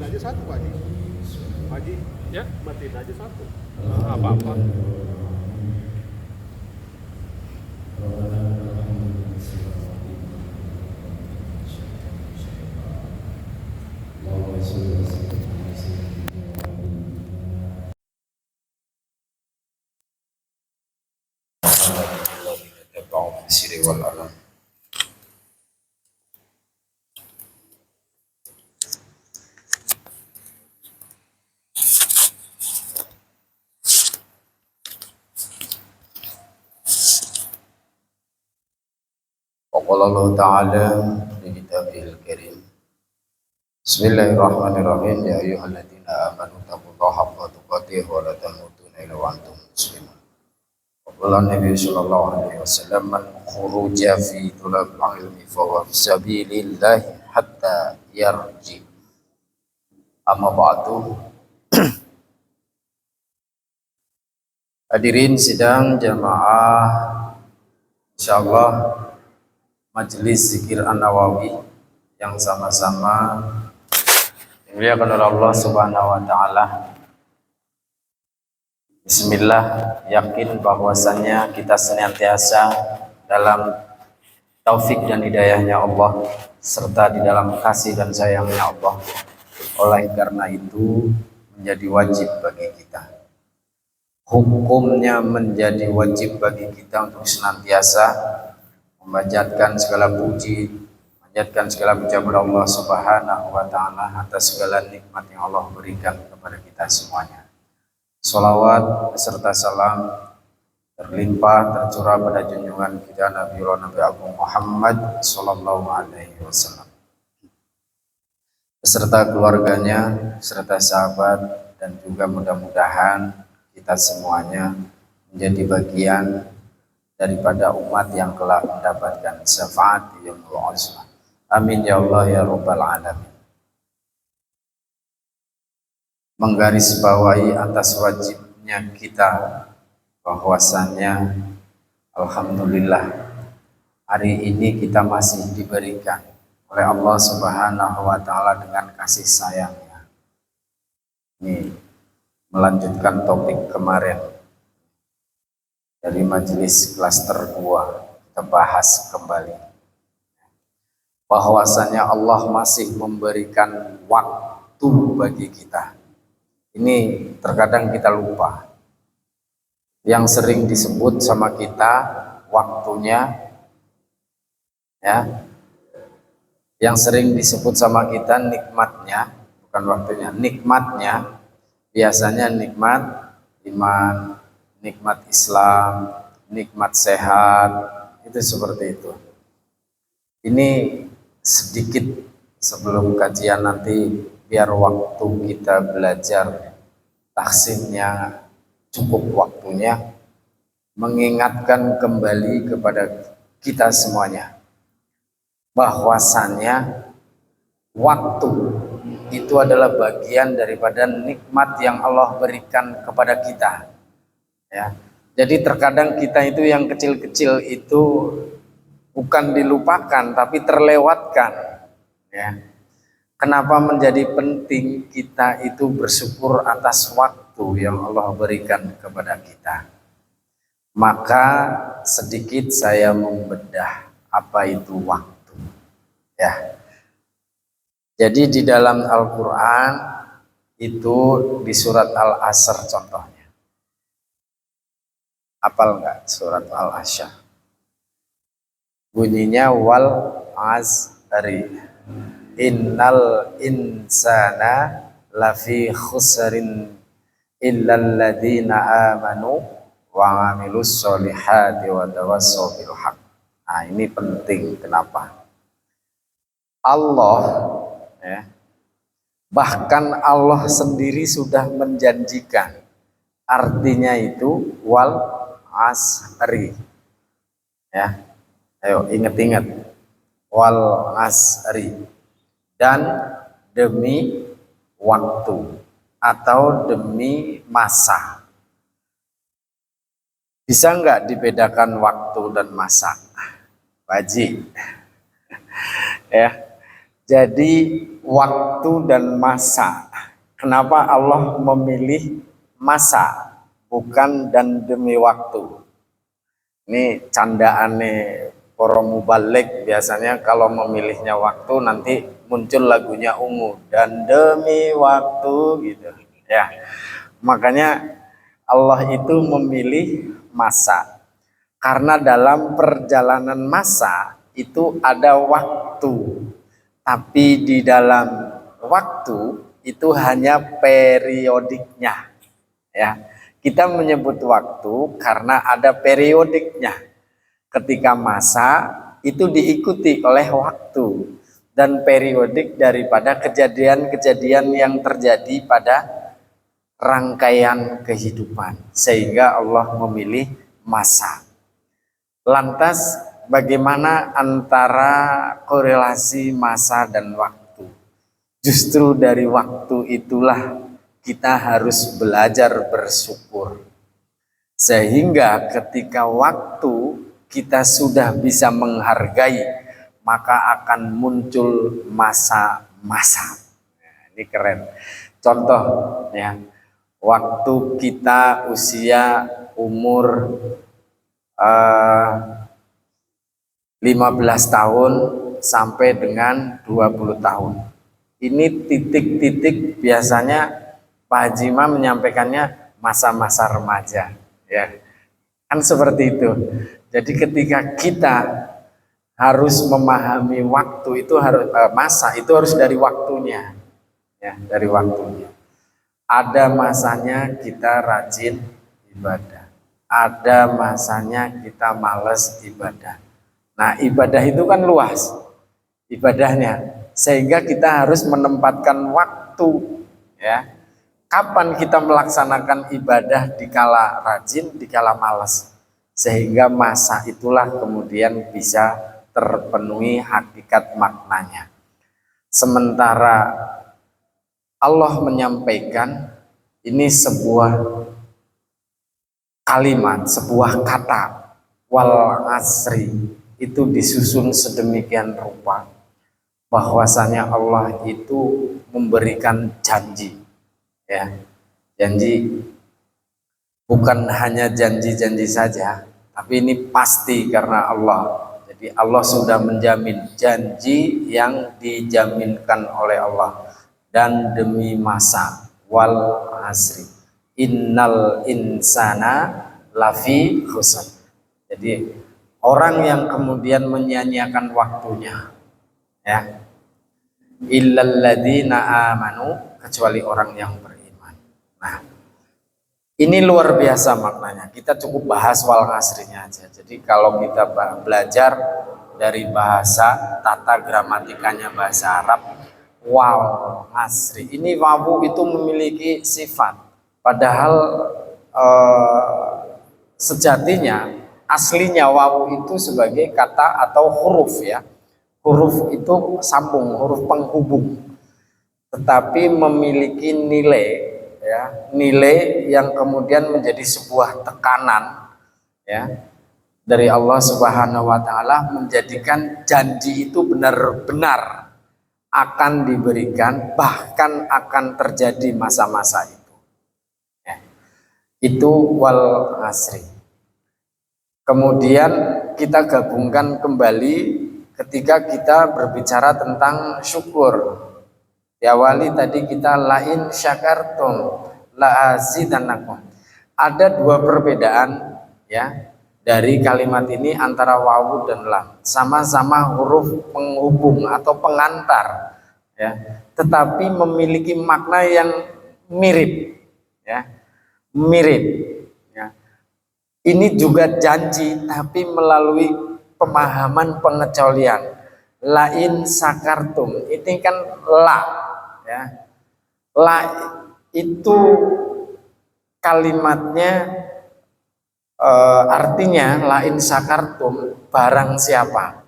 matiin aja satu Pak Haji. Pak Haji, Ya, matiin aja satu. apa-apa. وقال الله تعالى في كتابه الكريم بسم الله الرحمن الرحيم يا أيها الذين آمنوا اتقوا الله حق تقاته ولا تموتن إلا وأنتم مسلمون وقال النبي صلى الله عليه وسلم من خرج في طلب العلم فهو في سبيل الله حتى يرجع أما بعد. Hadirin sidang jamaah, insyaallah Majelis Zikir An-Nawawi yang sama-sama dimuliakan oleh Allah Subhanahu wa taala. Bismillah, yakin bahwasannya kita senantiasa dalam taufik dan hidayahnya Allah serta di dalam kasih dan sayangnya Allah. Oleh karena itu menjadi wajib bagi kita, hukumnya menjadi wajib bagi kita untuk senantiasa memanjatkan segala puji, memanjatkan segala puji kepada Allah Subhanahu wa taala atas segala nikmat yang Allah berikan kepada kita semuanya. Salawat serta salam terlimpah tercurah pada junjungan kita Nabi Agung Muhammad sallallahu alaihi wasallam beserta keluarganya, serta sahabat, dan juga mudah-mudahan kita semuanya menjadi bagian daripada umat yang kelak mendapatkan syafaat yaumul azmah. Amin ya Allah ya rabbal alamin. Menggarisbawahi atas wajibnya kita bahwasannya alhamdulillah hari ini kita masih diberikan oleh Allah Subhanahu wa taala dengan kasih sayangnya. Ini melanjutkan topik kemarin dari majelis klaster 2, kita bahas kembali bahwasanya Allah masih memberikan waktu bagi kita. Ini terkadang kita lupa. Yang sering disebut sama kita waktunya, ya. Yang sering disebut sama kita nikmatnya, bukan waktunya, nikmatnya. Biasanya nikmat iman, nikmat Islam, nikmat sehat, itu seperti itu. Ini sedikit sebelum kajian nanti, biar waktu kita belajar taksimnya cukup waktunya, mengingatkan kembali kepada kita semuanya bahwasannya waktu itu adalah bagian daripada nikmat yang Allah berikan kepada kita. Ya, jadi terkadang kita itu yang kecil-kecil itu bukan dilupakan tapi terlewatkan. Ya, kenapa menjadi penting kita itu bersyukur atas waktu yang Allah berikan kepada kita? Maka sedikit saya membedah apa itu waktu. Ya, jadi di dalam Al-Quran itu di surat Al-Asr contohnya. Hafal nggak surat Al-Asr? Bunyinya wal asri innal insana lafi khusrin illal ladzina amanu wa amilus solihati wa tawassaw bil haq. Nah, ini penting. Kenapa? Allah, ya, bahkan Allah sendiri sudah menjanjikan, artinya itu wal asri, ya, ayo ingat-ingat wal asri, dan demi waktu atau demi masa. Bisa nggak dibedakan waktu dan masa, Pak Haji? Ya, Jadi waktu dan masa. Kenapa Allah memilih masa bukan dan demi waktu? Ini candaannya para mubalik, biasanya kalau memilihnya waktu nanti muncul lagunya Ungu dan demi waktu gitu ya. Makanya Allah itu memilih masa karena dalam perjalanan masa itu ada waktu, tapi di dalam waktu itu hanya periodiknya ya. Kita menyebut waktu karena ada periodiknya. Ketika masa itu diikuti oleh waktu dan periodik daripada kejadian-kejadian yang terjadi pada rangkaian kehidupan, sehingga Allah memilih masa. Lantas bagaimana antara korelasi masa dan waktu? Justru dari waktu itulah kita harus belajar bersyukur, sehingga ketika waktu kita sudah bisa menghargai, maka akan muncul masa-masa. Nah, ini keren. Contoh ya, waktu kita usia umur 15 tahun sampai dengan 20 tahun. Ini titik-titik biasanya Pak Haji Imam menyampaikannya masa-masa remaja, ya kan seperti itu. Jadi ketika kita harus memahami waktu itu harus masa itu harus dari waktunya, ya dari waktunya. Ada masanya kita rajin ibadah, ada masanya kita malas ibadah. Nah ibadah itu kan luas ibadahnya, sehingga kita harus menempatkan waktu ya. Kapan kita melaksanakan ibadah dikala rajin, dikala malas, sehingga masa itulah kemudian bisa terpenuhi hakikat maknanya. Sementara Allah menyampaikan ini sebuah kalimat, sebuah kata, wal asri, itu disusun sedemikian rupa bahwasanya Allah itu memberikan janji. Ya, janji bukan hanya janji-janji saja, tapi ini pasti karena Allah. Jadi Allah sudah menjamin janji yang dijaminkan oleh Allah dan demi masa wal asri innal insana lafi khusr. Jadi orang yang kemudian menyia-nyiakan waktunya ya illal ladzina amanu, kecuali orang yang beriman. Nah, ini luar biasa maknanya. Kita cukup bahas wal asrinya aja. Jadi kalau kita belajar dari bahasa tata gramatikanya bahasa Arab, wal asri. Ini wawu itu memiliki sifat. Padahal sejatinya aslinya wawu itu sebagai kata atau huruf ya. Huruf itu sambung, huruf penghubung. Tetapi memiliki nilai ya, nilai yang kemudian menjadi sebuah tekanan ya dari Allah Subhanahu wa taala, menjadikan janji itu benar-benar akan diberikan, bahkan akan terjadi masa-masa itu ya. Itu wal asri. Kemudian kita gabungkan kembali ketika kita berbicara tentang syukur. Ya wali tadi kita lain syakartum la azidannakum. Ada dua perbedaan ya dari kalimat ini antara wawu dan lam. Sama-sama huruf penghubung atau pengantar ya, tetapi memiliki makna yang mirip ya. Mirip ya. Ini juga janji tapi melalui pemahaman pengecualian. Lain sakartum ini kan la ya. La itu kalimatnya artinya lain sakartum barang siapa.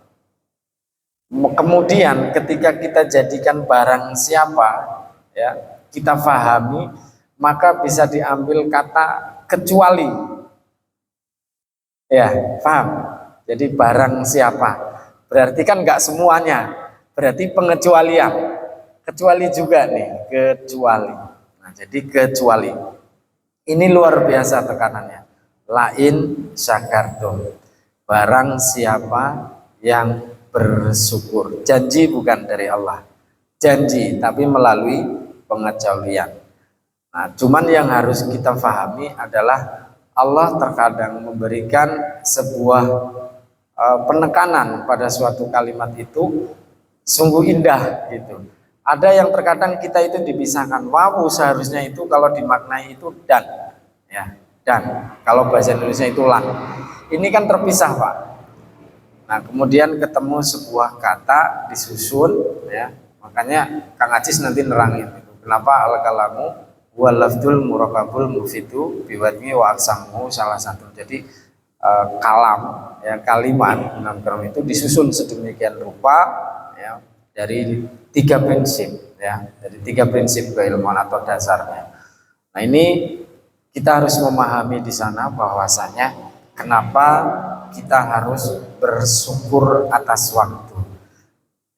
Kemudian ketika kita jadikan barang siapa ya, kita pahami, maka bisa diambil kata kecuali ya, paham. Jadi barang siapa berarti kan nggak semuanya, berarti pengecualian. Kecuali juga nih, kecuali. Nah, jadi kecuali. Ini luar biasa tekanannya. Lain syakartum. Barang siapa yang bersyukur. Janji bukan dari Allah. Janji, tapi melalui pengecualian. Nah, cuman yang harus kita pahami adalah Allah terkadang memberikan sebuah penekanan pada suatu kalimat itu sungguh indah gitu. Ada yang terkadang kita itu dipisahkan. Wawu seharusnya itu kalau dimaknai itu dan, ya, dan. Kalau bahasa Indonesia itu lan. Ini kan terpisah, Pak. Nah, kemudian ketemu sebuah kata disusun, ya. Makanya Kang Ajis nanti nerangin itu. Kenapa al-kalamu wal lafdul murakabul mufidu biwadmi wa aksamu salah satu. Jadi kalam, ya, kalimat dalam kalam itu disusun sedemikian rupa, ya, dari 3 prinsip, ya, dari 3 prinsip keilmuan atau dasarnya. Nah, ini kita harus memahami di sana bahwasanya kenapa kita harus bersyukur atas waktu,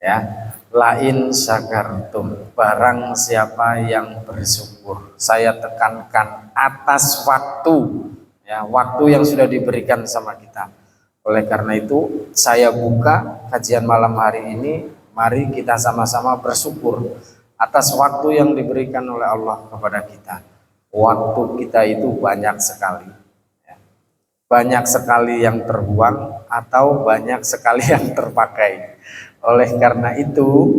ya. Lain syakartum, barang siapa yang bersyukur. Saya tekankan atas waktu, ya, waktu yang sudah diberikan sama kita. Oleh karena itu saya buka kajian malam hari ini. Mari kita sama-sama bersyukur atas waktu yang diberikan oleh Allah kepada kita. Waktu kita itu banyak sekali, ya. Banyak sekali yang terbuang atau banyak sekali yang terpakai. Oleh karena itu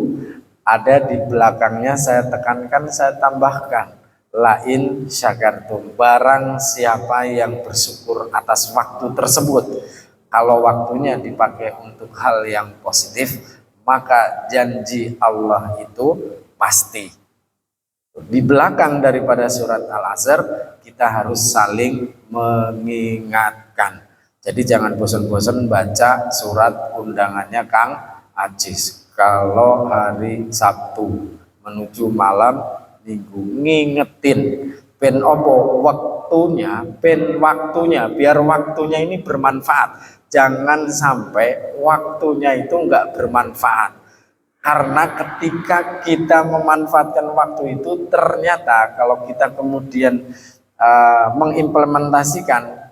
ada di belakangnya saya tekankan, saya tambahkan lain syakartum, barang siapa yang bersyukur atas waktu tersebut. Kalau waktunya dipakai untuk hal yang positif, maka janji Allah itu pasti. Di belakang daripada surat Al-Asr kita harus saling mengingatkan. Jadi jangan bosan-bosan baca surat undangannya Kang Ajis. Kalau hari Sabtu menuju malam Minggu ngingetin ben opo waktunya biar waktunya ini bermanfaat. Jangan sampai waktunya itu enggak bermanfaat. Karena ketika kita memanfaatkan waktu itu ternyata kalau kita kemudian mengimplementasikan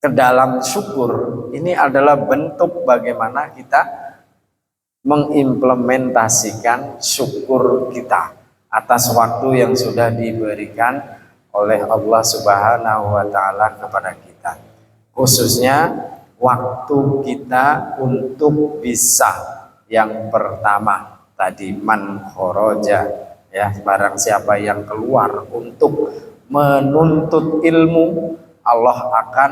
ke dalam syukur, ini adalah bentuk bagaimana kita mengimplementasikan syukur kita atas waktu yang sudah diberikan oleh Allah Subhanahu wa taala kepada kita. Khususnya waktu kita untuk bisa yang pertama tadi man khoroja, ya, barang siapa yang keluar untuk menuntut ilmu, Allah akan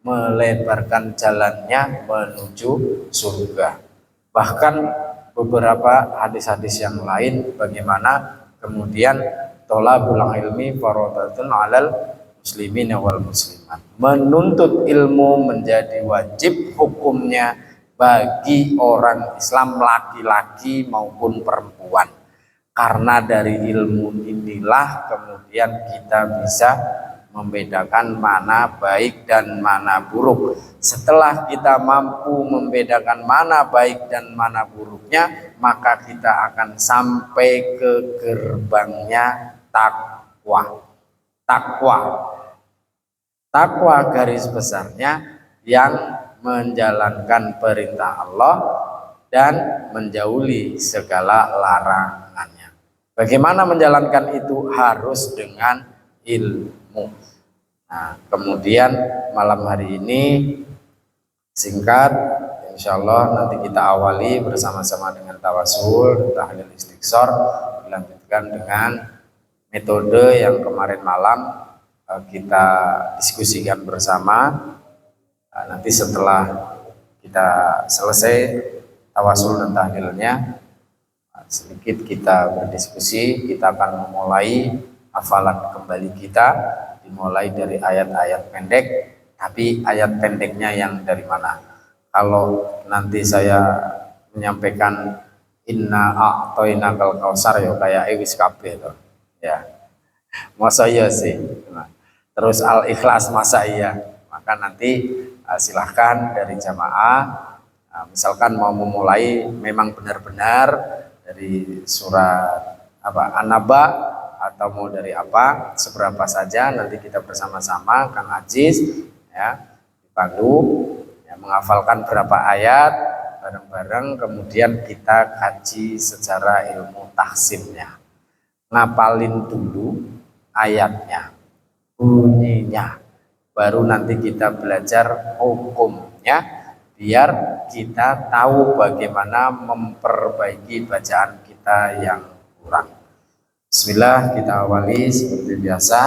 melebarkan jalannya menuju surga. Bahkan beberapa hadis-hadis yang lain bagaimana kemudian tolabul ilmi fardhatun 'alal muslimin wal muslimat. Menuntut ilmu menjadi wajib hukumnya bagi orang Islam laki-laki maupun perempuan. Karena dari ilmu inilah kemudian kita bisa membedakan mana baik dan mana buruk. Setelah kita mampu membedakan mana baik dan mana buruknya, maka kita akan sampai ke gerbangnya takwa. Takwa garis besarnya yang menjalankan perintah Allah dan menjauhi segala larangannya. Bagaimana menjalankan itu? Harus dengan ilmu. Nah, kemudian malam hari ini singkat, insya Allah nanti kita awali bersama-sama dengan tawasul, tahlil istighfar, dilanjutkan dengan metode yang kemarin malam kita diskusikan bersama. Nanti setelah kita selesai tawasul dan tahlilnya, sedikit kita berdiskusi, kita akan memulai hafalan kembali kita, dimulai dari ayat-ayat pendek, tapi ayat pendeknya yang dari mana? Kalau nanti saya menyampaikan inna a'toinakal kausar ya kayak ewis kabeh to. Ya. Masa iya sih. Nah, terus al-ikhlas masa iya. Maka nanti silahkan dari jamaah Nah, misalkan mau memulai memang benar-benar dari surat An-Naba atau mau dari apa, seberapa saja nanti kita bersama-sama Kang Aziz ya dipandu ya, menghafalkan berapa ayat bareng-bareng, kemudian kita kaji secara ilmu tahsinnya, ngapalin dulu ayatnya, bunyinya, baru nanti kita belajar hukumnya biar kita tahu bagaimana memperbaiki bacaan kita yang kurang. Bismillah, kita awali seperti biasa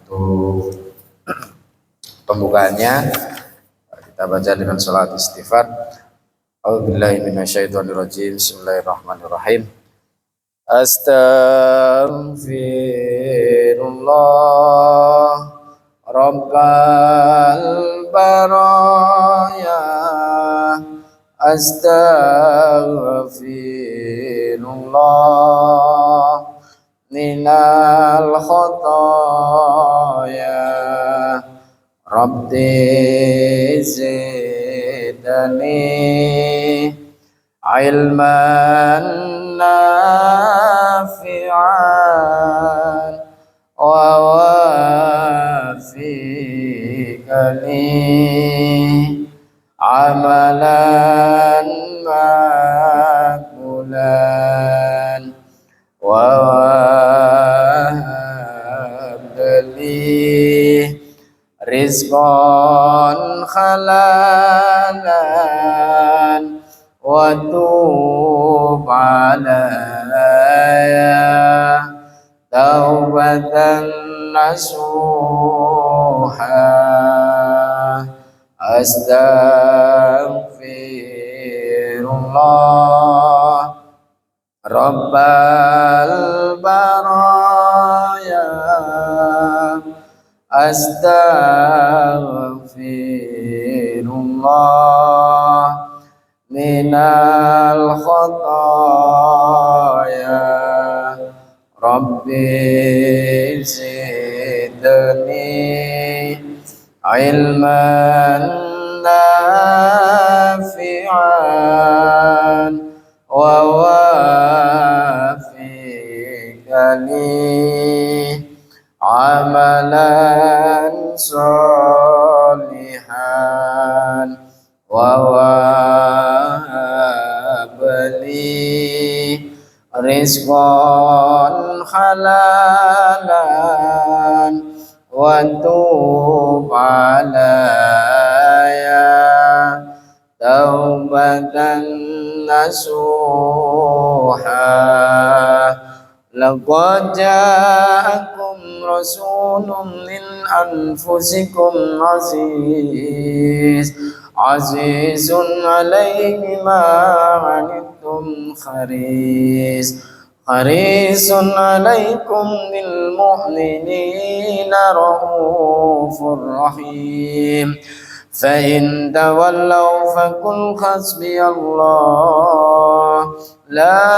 untuk pembukaannya. Kita baca dengan salat istighfar. A'udzubillahi minasyaitonirrajim. Bismillahirrahmanirrahim. Astaghfirullah Rabbal baraya, astaghfirullah minal khotoya, Rabbi zidni ilman nafi'an wa wafiqni amalan maqbulan wa wahabli rizqan halalan wa tub alaya taubatan nasuha, astaghfirullah Rabbal baraya, astaghfirullah minal khotoya, Rabbi zidni ilman nafi'an wa wafiqni amalan solihan wa wahabli rizqan halalan wa tub alaya taubatan nasuha. Laqad ja'akum rasulun min anfusikum azizun alayhi ma anittum harisun alaykum bil mu'minina raufur rahim. Fa in tawallaw faqul hasbiyallah la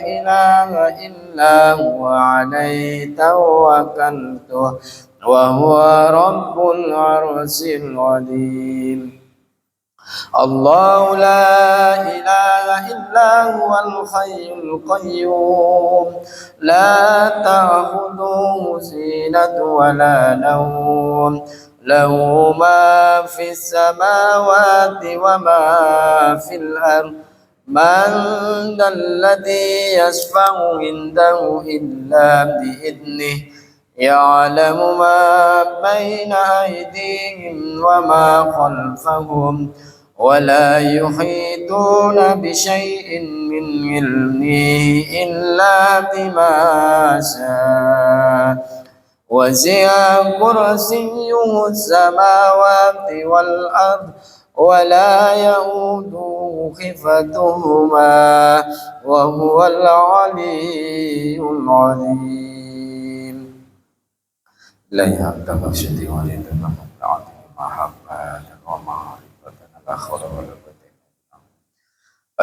ilaha illa huwa alayhi tawakkaltu wa huwa rabbul arsyil azim. Allah la ilaha illa huwal hayyul qayyum la ta'khudhuhu sinatun wa la nawm lahu ma fis samawati wa ma fil ardh man dalladhi yashfa'u indahu illa bi'idhnihi ya'lamu ma bayna aydihim wa ma khalfahum wa la yuhituna bi syai'in min ilmihi illa bima sha'a wasi'a kursiyyuhu samawati wal ardh wa la ya'uduhu hifdhuhuma wa huwal 'aliyyul 'azim. La ya'lamu syai'an wa la ya'lamu mahabbatan wa ma'rifatan la khawla wa la quwwata illa billah.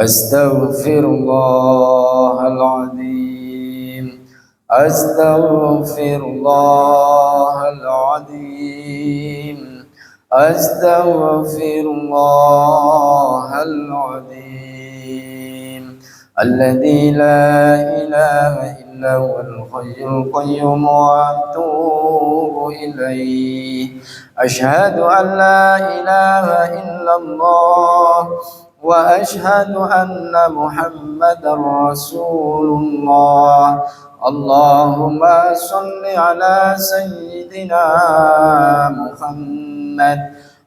Astaghfirullahal 'azim. Astaghfirullahal 'azim. أستغفر الله العظيم الذي لا إله إلا هو الحي القيوم وأتوب إليه. أشهد أن لا إله إلا الله وأشهد أن محمدا رسول الله. اللهم صل على سيدنا محمد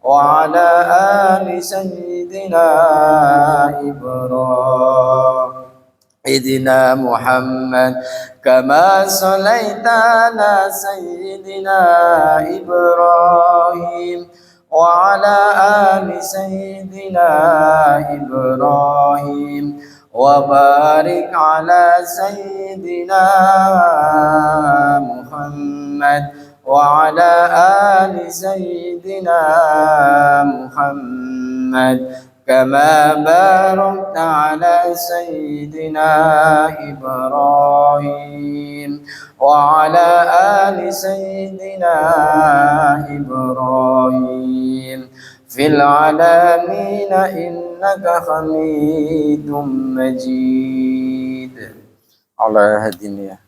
وعلى آل سيدنا إبراهيم سيدنا محمد كما صليت على سيدنا إبراهيم وعلى آل سيدنا إبراهيم وبارك على سيدنا محمد وعلى آل سيدنا محمد كما باركت على سيدنا إبراهيم وعلى آل سيدنا إبراهيم في العالمين إنك حميد مجيد. على هدي النية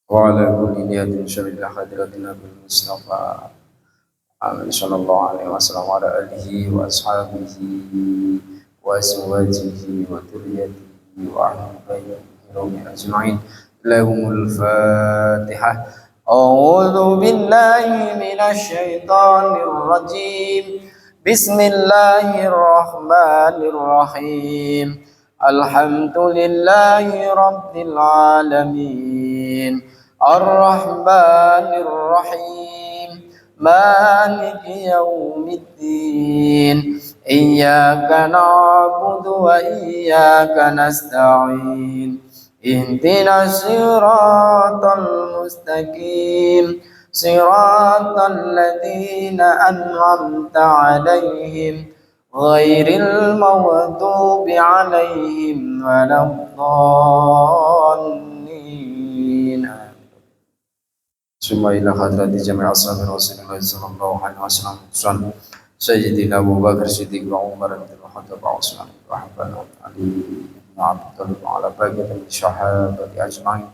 وعلى كل نية شريعة حضرتنا بالمصطفى محمد صلى الله عليه وسلم وعلى آله وأصحابه وأزواجه وذريته وأهل بيته أجمعين. لهم الفاتحة. أعوذ بالله من الشيطان الرجيم. بسم الله الرحمن الرحيم. الحمد لله رب العالمين الرحمن الرحيم مالك يوم الدين إياك نعبد وإياك نستعين اهدنا الصراط المستقيم صراط الذين أنعمت عليهم غير المغضوب عليهم ولا الضالين. ثم إلى حضرة جميع أصحاب رسول الله صلى الله عليه وسلم سيدنا أبو بكر الصديق وعمر بن الخطاب وعثمان وحسن علي بن عبد الله وعلى بقية الصحابة أجمعين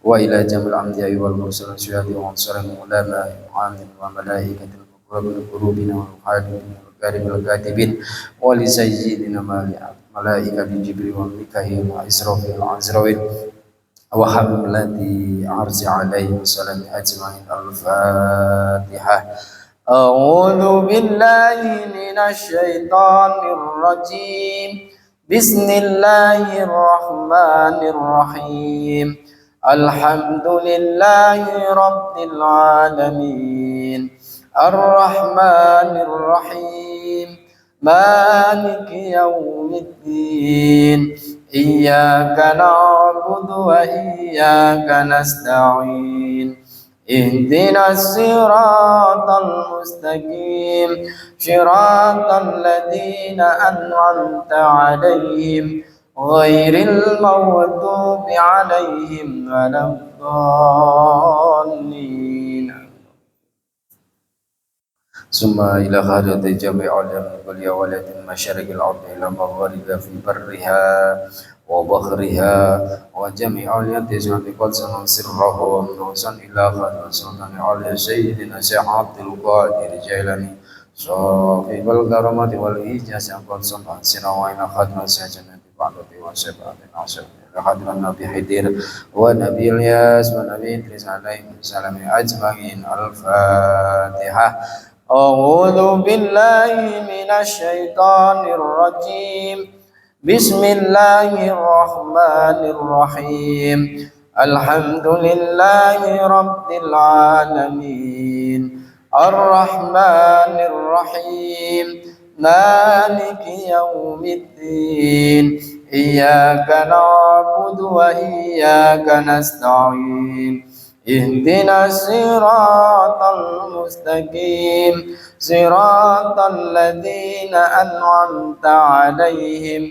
وإلى جميع الأنبياء والمرسلين الشهداء والأنصار والعلماء والعاملين والملائكة المقربين قلوبنا والكاتبين والكاتبين ولسيدنا ملائكة جبريل وميكائيل وإسرافيل وعزرائيل وحملة عرش عليه السلام أجمعين. الفاتحة. أعوذ بالله من الشيطان الرجيم. بسم الله الرحمن الرحيم. الحمد لله رب العالمين الرحمن الرحيم مالك يوم الدين إياك نعبد وإياك نستعين اهدنا الصراط المستقيم صراط الذين أنعمت عليهم غير المغضوب عليهم ولا الضالين. ثم إلى خارج جميع الأنبياء ولد مشارق الأرض إلى مغاربها في برها وبحرها وجميع اليتيم بقدس سرهم نوصل إلى خاتم سلطان علي سيدنا شيخ عبد القادر الجيلاني صاحب الكرامة والإعجاز قدس سنة وإلى خاتم سجنة بعد وسبعة عشر إلى خاتم النبي حدير ونبي الياس ونبي إدريس عليهم السلام أجمعين. الفاتحة. أعوذ بالله من الشيطان الرجيم. بسم الله الرحمن الرحيم. الحمد لله رب العالمين الرحمن الرحيم مالك يوم الدين إياك نعبد وإياك نستعين اهدنا الصراط المستقيم صراط الذين أنعمت عليهم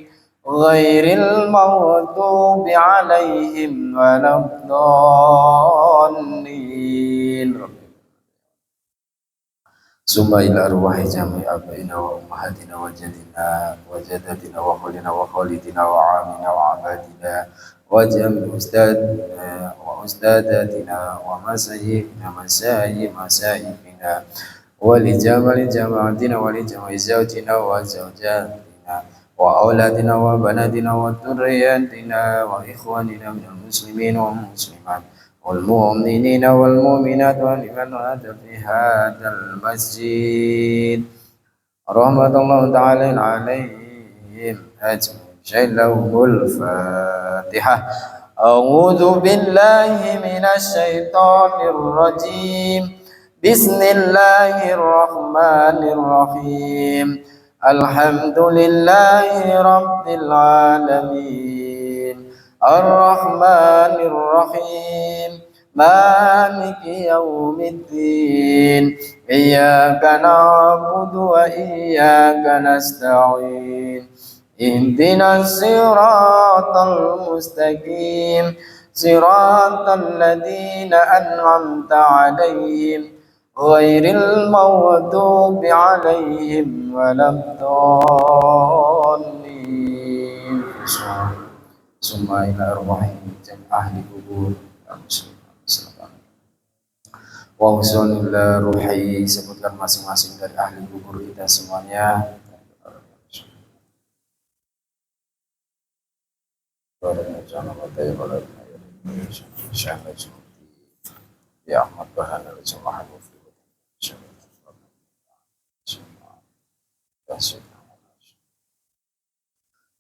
غير المغضوب عليهم ولا الضالين. ثم إلى أرواح جميع آبائنا وأمهاتنا وجدنا وجدتنا وخلنا وخالدنا وعامنا وعبادنا وجميع أستاذنا وأستاذاتنا ومسايخنا مسايخنا ولجمال جماعتنا ولجمع زوجنا وزوجاتنا وأولادنا وبناتنا وذرياتنا وإخواننا من المسلمين والمسلمات والمؤمنين والمؤمنات ولمن أتى في هذا المسجد رحمة الله تعالى عليهم أجمعين. شيلهم الفاتحة. أعوذ بالله من الشيطان الرجيم. بسم الله الرحمن الرحيم. الحمد لله رب العالمين الرحمن الرحيم مالك يوم الدين إياك نعبد وإياك نستعين اهدنا الصراط المستقيم صراط الذين أنعمت عليهم غير المغضوب عليهم ولا الضالين. Summa ila arwahihim ahli kubur wa husunillah ruhi, sebutkan masing-masing dari ahli kubur kita semuanya. Ya Ahmad Bahana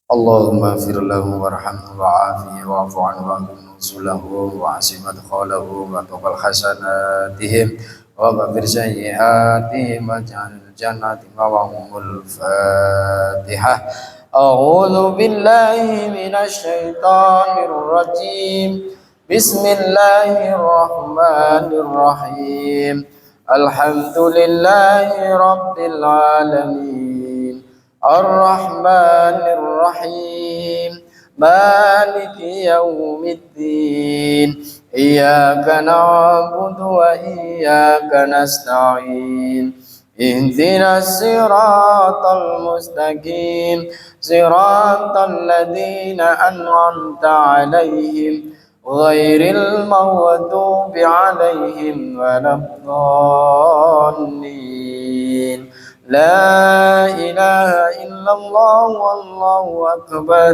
Allahumma fir lahu warhamhu wa'afihi wa'fu anhu wa'akum nuzulahu wa'asim adkhalahu wa taqal hasanatihim wa ghafir sayyi'atihim wa ja'alil jannati mawahumul fatihah. A'udhu billahi minasy syaithanir rajim. Bismillahirrahmanirrahim. Alhamdulillahi rabbil alamin. الرحمن الرحيم مالك يوم الدين إياك نعبد وإياك نستعين اهدنا الصراط المستقيم صراط الذين أنعمت عليهم غير المغضوب عليهم ولا الضالين. لا إله إلا الله والله أكبر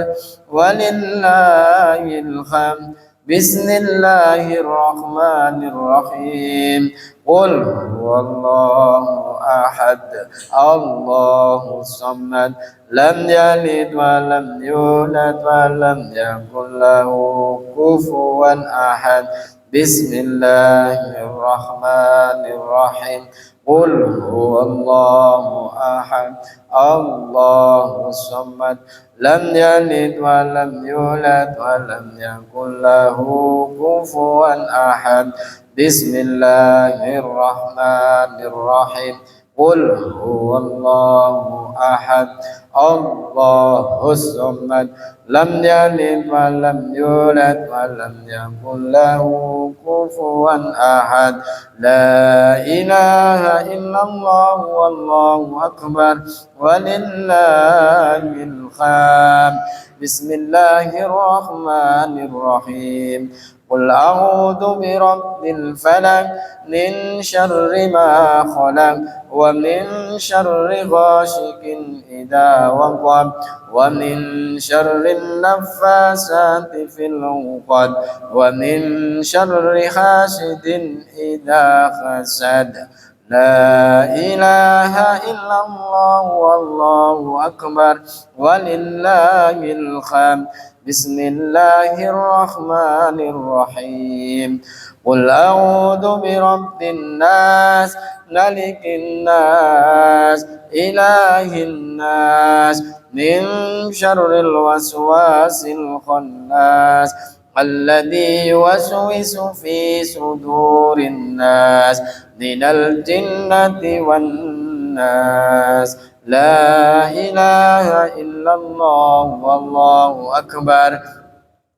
ولله الحمد. بسم الله الرحمن الرحيم. قل هو الله أحد الله الصمد لم يلد ولم يولد ولم يكن له كفوا أحد. بسم الله الرحمن الرحيم. قل هو الله أحد الله الصمد لم يلد ولم يولد ولم يكن له كفوا أحد. بسم الله الرحمن الرحيم. قل هو الله أحد الله الصمد لم يلد ولم يولد ولم يكن له كفوا أحد. لا إله إلا الله والله أكبر ولله الحمد. بسم الله الرحمن الرحيم. قل أعوذ برب الفلق من شر ما خلق ومن شر غاشق إذا وقب ومن شر النفاثات في العقد ومن شر حاسد إذا حسد. لا إله إلا الله والله أكبر ولله الحمد. بسم الله الرحمن الرحيم. قل أعوذ برب الناس ملك الناس إله الناس من شر الوسواس الخناس الذي يوسوس في صدور الناس من الجنة والناس. لا إله إلا الله والله أكبر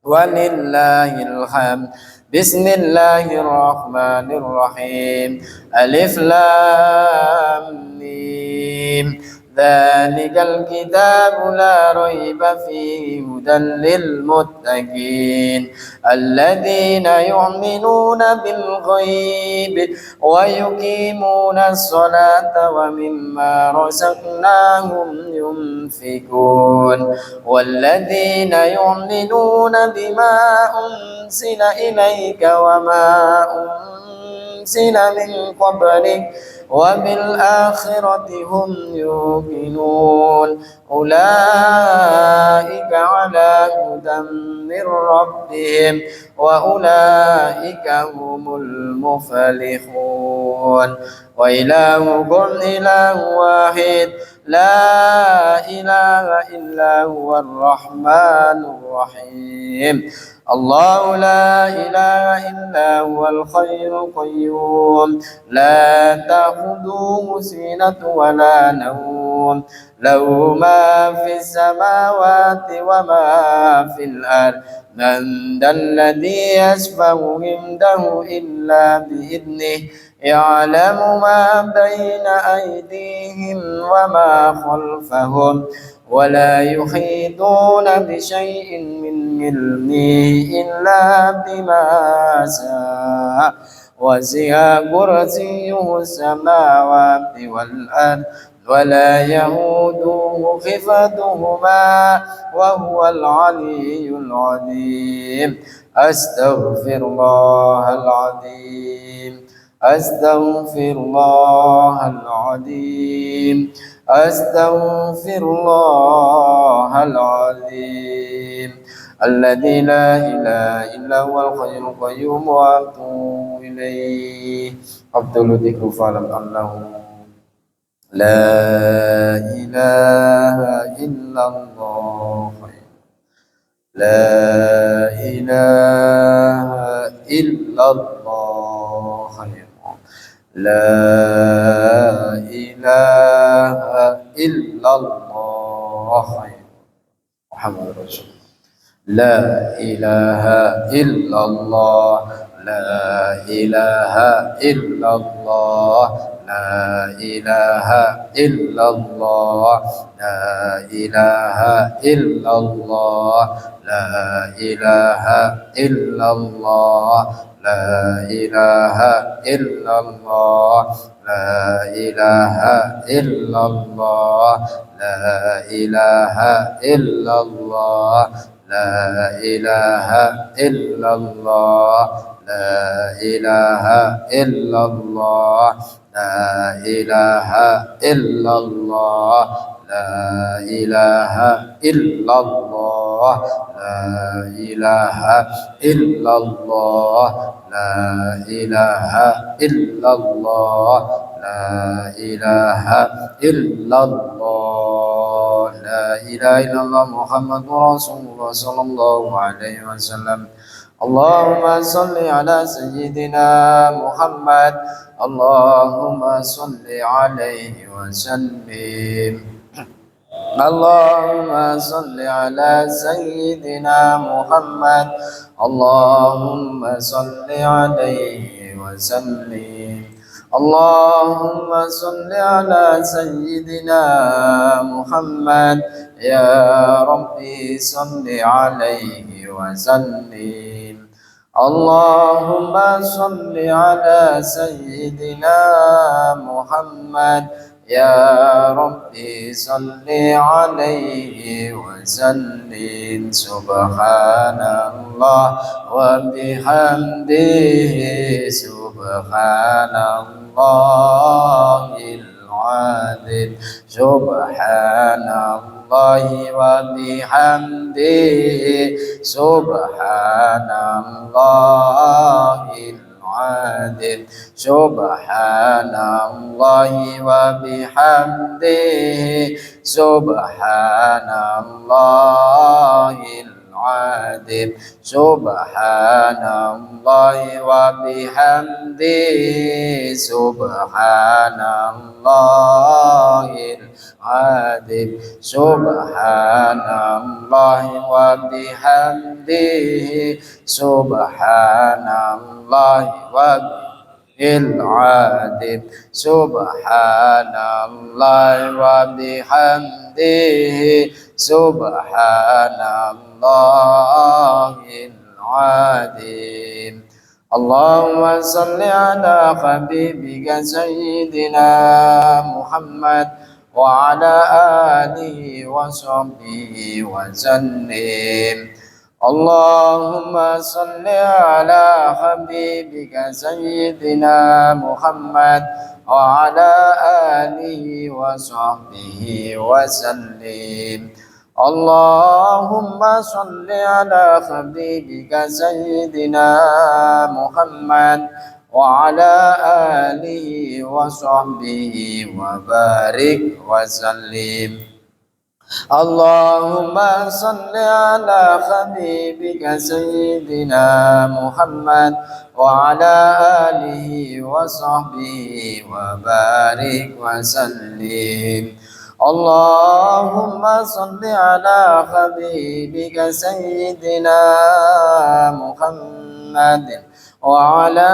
ولله الحمد. بسم الله الرحمن الرحيم ألف لام ميم ذلك الكتاب لا ريب فيه هدى للمتقين الذين يؤمنون بالغيب ويقيمون الصلاة ومما رزقناهم ينفقون والذين يؤمنون بما أنزل إليك وما أنزل من قبلك وبالآخرة هم يوقنون أولئك على هدى من ربهم وأولئك هم المفلحون وإلهكم إله واحد لا إله إلا هو الرحمن الرحيم الله لا إله إلا هو الحي القيوم لا تأخذه سنة ولا نوم له ما في السماوات وما في الأرض من ذا الذي يشفع عنده إلا بإذنه يعلم ما بين أيديهم وما خلفهم ولا يحيطون بشيء من علمه إلا بما شاء وسع كرسيه السماوات والأرض ولا يئوده حفظهما وهو العلي العظيم أستغفر الله العظيم أستغفر الله العظيم أستغفر الله العظيم الذي لا إله إلا هو الحي القيوم وأتوب إليه أفضل ذكر فاعلم أنه لا إله إلا الله لا إله إلا الله لا إله إلا الله محمد رسول لا إله إلا الله لا إله إلا الله لا إله إلا الله لا إله إلا الله لا إله إلا الله لا إله إلا الله لا إله إلا الله لا إله إلا الله لا إله إلا الله لا إله إلا الله لا إله إلا الله لا إله إلا الله لا إله إلا الله لا إله إلا الله لا إله إلا الله لا إله إلا الله محمد رسول الله صلى الله عليه وسلم اللهم صل على سيدنا محمد اللهم صل عليه وسلم اللهم صل على سيدنا محمد اللهم صل عليه وسلم اللهم صل على سيدنا محمد يا ربي صل عليه وسلم اللهم صل على سيدنا محمد يا ربي صل عليه وسلم سبحان الله وبحمده سبحان الله العظيم سبحان الله وبحمده سبحان الله العظيم سبحان الله وبحمده سبحان الله العظيم العظيم سبحان الله وبحمده سبحان الله العظيم سبحان الله وبحمده سبحان الله العظيم سبحان الله وبحمده سبحان الله العظيم اللهم صل على حبيبك سيدنا محمد وعلى آله وصحبه وسلم اللهم صل على حبيبك سيدنا محمد وعلى آله وصحبه وسلم اللهم صل على حبيبك سيدنا محمد وعلى آله وصحبه وبارك وسلم اللهم صل على حبيبك سيدنا محمد وعلى آله وصحبه وبارك وسلم اللهم صل على حبيبك سيدنا محمد وعلى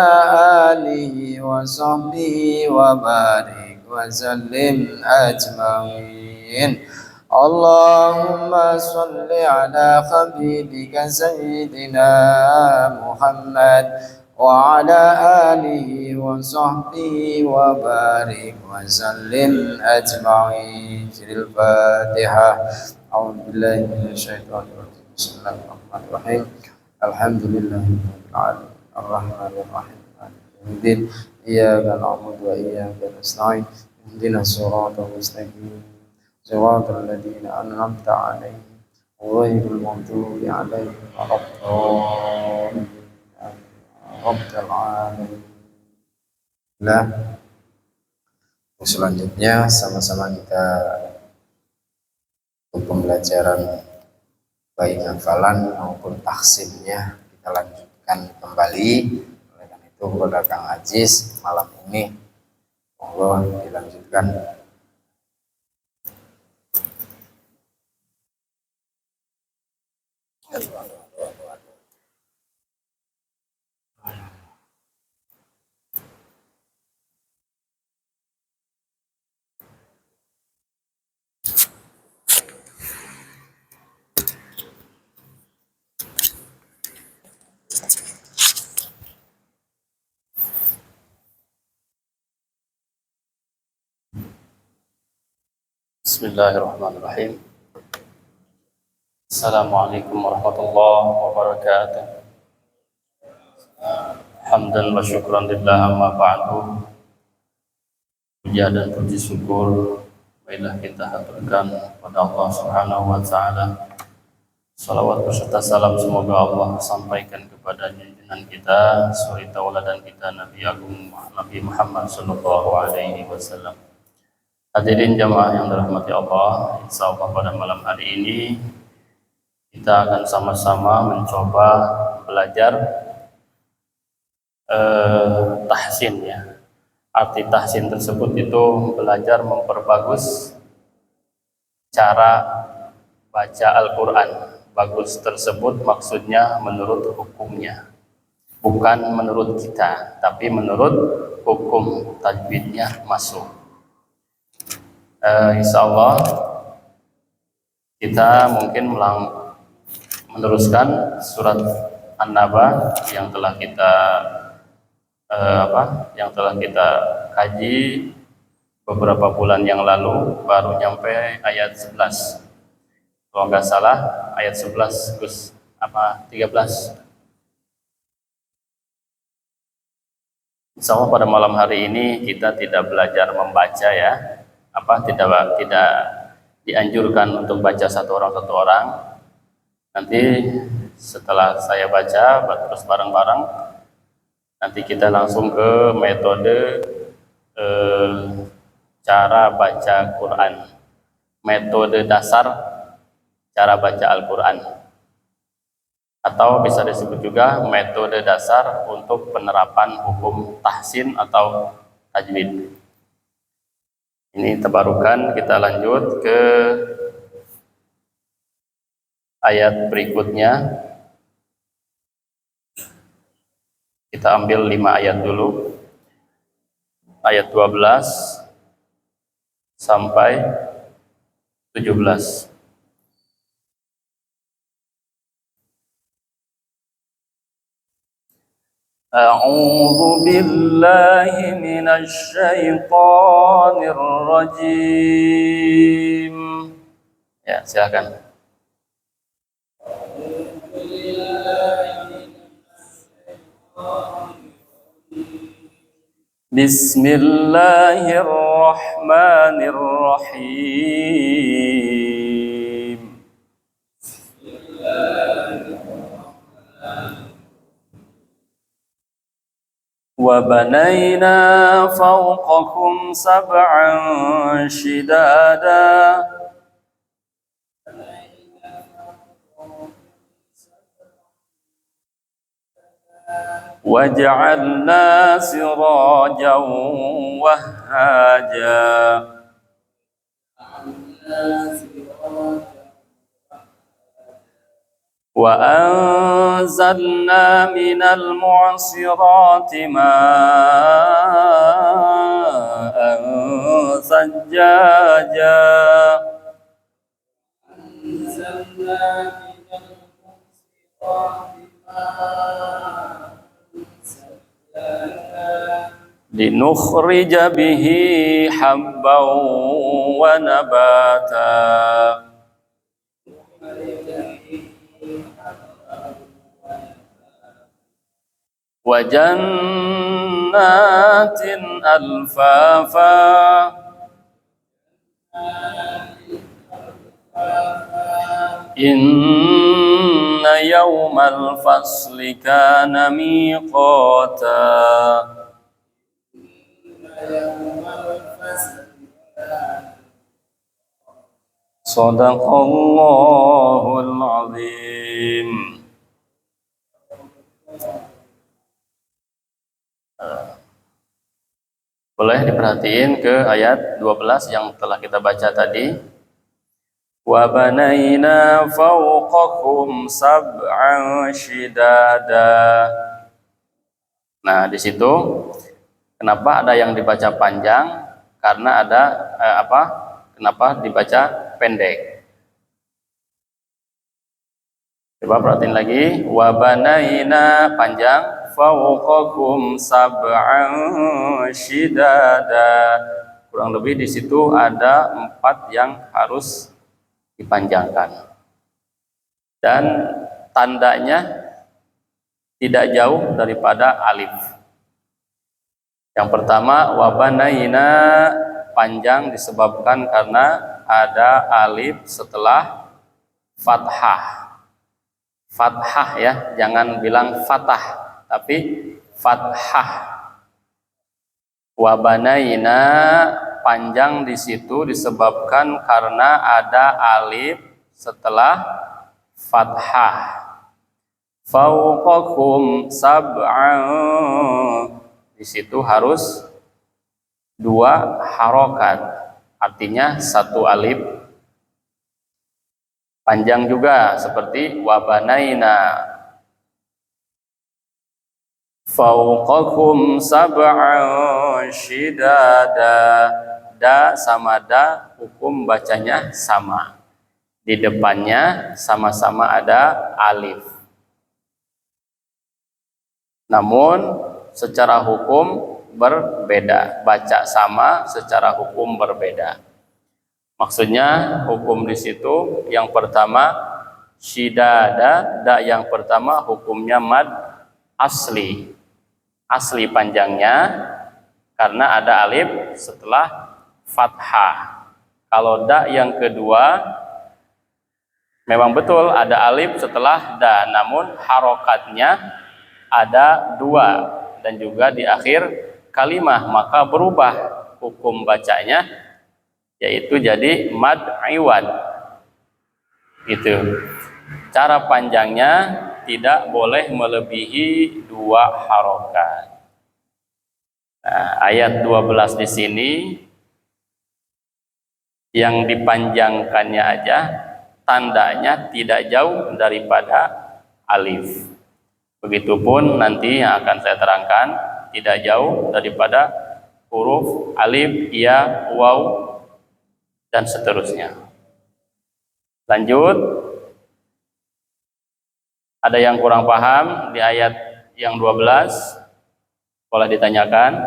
آله وصحبه وبارك وسلم أجمعين اللهم صل على حبيبك سيدنا محمد وعلى آله وصحبه وبارك وسلم أجمعين. الفاتحة. أعوذ بالله من الشيطان الرجيم. بسم الله الرحمن الرحيم. الحمد لله رب العالمين الرحمن الرحيم مالك يوم الدين إياك نعبد وإياك نستعين اهدنا الصراط المستقيم صراط الذين أنعمت عليهم غير المغضوب عليهم ولا الضالين رب العالمين. Nah, selanjutnya sama-sama kita untuk pembelajaran baik hafalan maupun taksimnya kita lanjutkan kembali. Oleh karena itu kepada Kang Aziz malam ini monggo dilanjutkan. Bismillahirrahmanirrahim. Assalamualaikum warahmatullahi wabarakatuh. Hamdan wa syukran lillah amma ba'du. Puja dan puji syukur marilah kita haturkan pada Allah Subhanahu wa taala. Salawat beserta salam semoga Allah sampaikan kepada junjungan kita, suri tauladan kita Nabi Agung Nabi Muhammad sallallahu alaihi wasallam. Hadirin jamaah yang dirahmati Allah, insyaallah pada malam hari ini kita akan sama-sama mencoba belajar tahsin ya. Arti tahsin tersebut itu belajar memperbagus cara baca Al-Quran. Bagus tersebut maksudnya menurut hukumnya, bukan menurut kita, tapi menurut hukum tajwidnya masuk. Insyaallah kita mungkin meneruskan surat An-Naba yang telah kita kaji beberapa bulan yang lalu, baru nyampe ayat 11. Kalau nggak salah ayat 11 Gus 13. Insyaallah pada malam hari ini kita tidak belajar membaca ya. Tidak dianjurkan untuk baca satu orang. Nanti setelah saya baca terus bareng-bareng, nanti kita langsung ke metode cara baca Quran, metode dasar cara baca Al-Quran. atau bisa disebut juga metode dasar untuk penerapan hukum tahsin atau tajwid. Ini tabarukan, kita lanjut ke ayat berikutnya. Kita ambil 5 ayat dulu. Ayat 12 sampai 17. A'udzu billahi minasy syaithanir rajim. Ya, silakan. Bismillahirrahmanirrahim. وَبَنَيْنَا فَوْقَكُمْ سَبْعًا شِدَادًا وَجَعَلْنَا سِرَاجًا وَهَّاجًا وَأَنزَلْنَا مِنَ الْمُعْصِرَاتِ مَاءً ثَجَّاجًا لِنُخْرِجَ بِهِ حَبًّا وَنَبَاتًا وَجَنَّاتٍ أَلْفَافًا إِنَّ يَوْمَ الْفَصْلِ كَانَ مِيقَاتًا Shadaqallahul azim. Boleh diperhatiin ke ayat 12 yang telah kita baca tadi. Wa banaina fawqakum sab'an shidada. Nah, di situ kenapa ada yang dibaca panjang? Karena ada kenapa dibaca pendek? Coba perhatiin lagi. Wa banaina panjang, fawqakum sab'an shidada. Kurang lebih di situ ada 4 yang harus dipanjangkan. Dan tandanya tidak jauh daripada alif. Yang pertama, wa banaina panjang disebabkan karena ada alif setelah fathah. Fathah ya, jangan bilang fatah, tapi fathah. Wa banaina panjang di situ disebabkan karena ada alif setelah fathah. Fawqakum sab'an, di situ harus 2 harokat, artinya 1 alif. Panjang juga seperti wabanaina. Fawqakum sab'an shidada. Da sama da hukum bacanya sama. Di depannya sama-sama ada alif. Namun secara hukum berbeda. Baca sama, secara hukum berbeda. Maksudnya hukum di situ yang pertama shidada, da yang pertama hukumnya mad asli. Asli panjangnya karena ada alif setelah fathah. Kalau da yang kedua memang betul ada alif setelah da, namun harokatnya ada 2 dan juga di akhir kalimah, maka berubah hukum bacanya, yaitu jadi mad iwad. Itu cara panjangnya tidak boleh melebihi 2 harokat. Nah, ayat 12 di sini yang dipanjangkannya aja tandanya tidak jauh daripada alif. Begitupun nanti yang akan saya terangkan tidak jauh daripada huruf alif, ya, waw, dan seterusnya. Lanjut. Ada yang kurang paham di ayat yang 12? Boleh ditanyakan.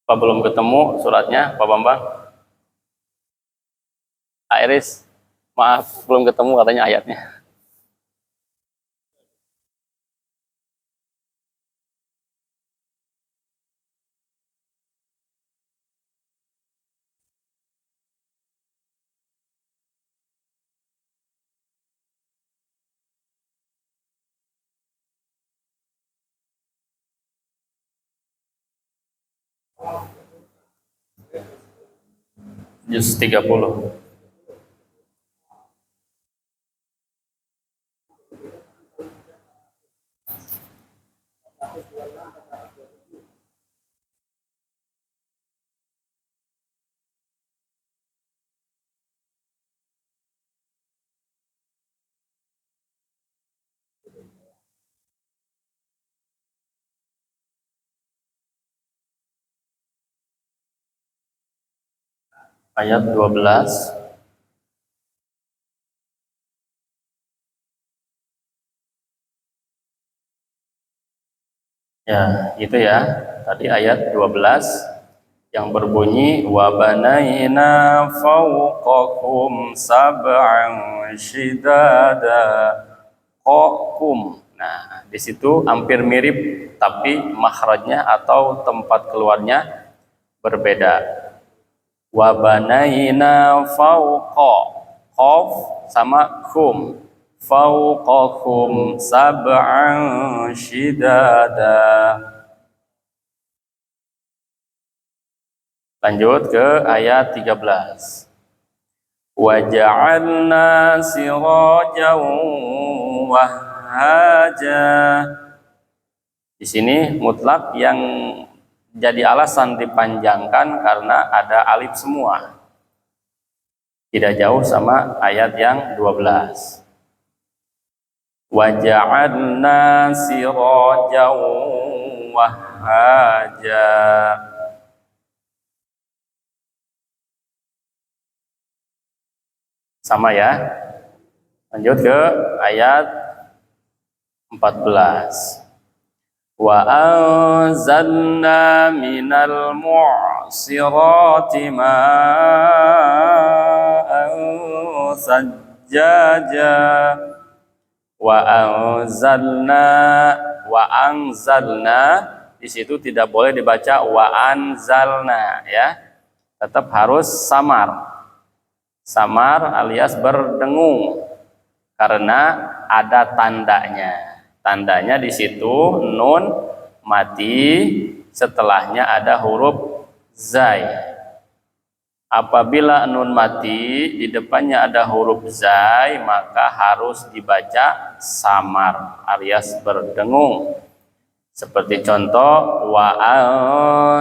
Apa belum ketemu suratnya, Pak Bambang? Iris, maaf belum ketemu katanya ayatnya. Juz 30. Ayat 12. Ya, itu ya. Tadi ayat 12 yang berbunyi wa banaina fawqakum sab'an shidada qakum. Nah, di situ hampir mirip tapi makhrajnya atau tempat keluarnya berbeda. Wa banaina fawqa, qaf sama kum, fawqakum sab'an shidada. Lanjut ke ayat 13. Wa ja'alna sirajan wahhaja. Di sini mutlak yang jadi alasan dipanjangkan karena ada alif semua. Tidak jauh sama ayat yang 12. Wa ja'alna sirajan wahhaja. Sama ya. Lanjut ke ayat 14. Wa anzalna minal mu'sirati ma'an sajjaja. Wa anzalna di situ tidak boleh dibaca wa anzalna ya. Tetap harus samar. Samar alias berdengung karena ada tandanya. Tandanya di situ nun mati, setelahnya ada huruf zai. Apabila nun mati di depannya ada huruf zai, maka harus dibaca samar alias berdengung. Seperti contoh wa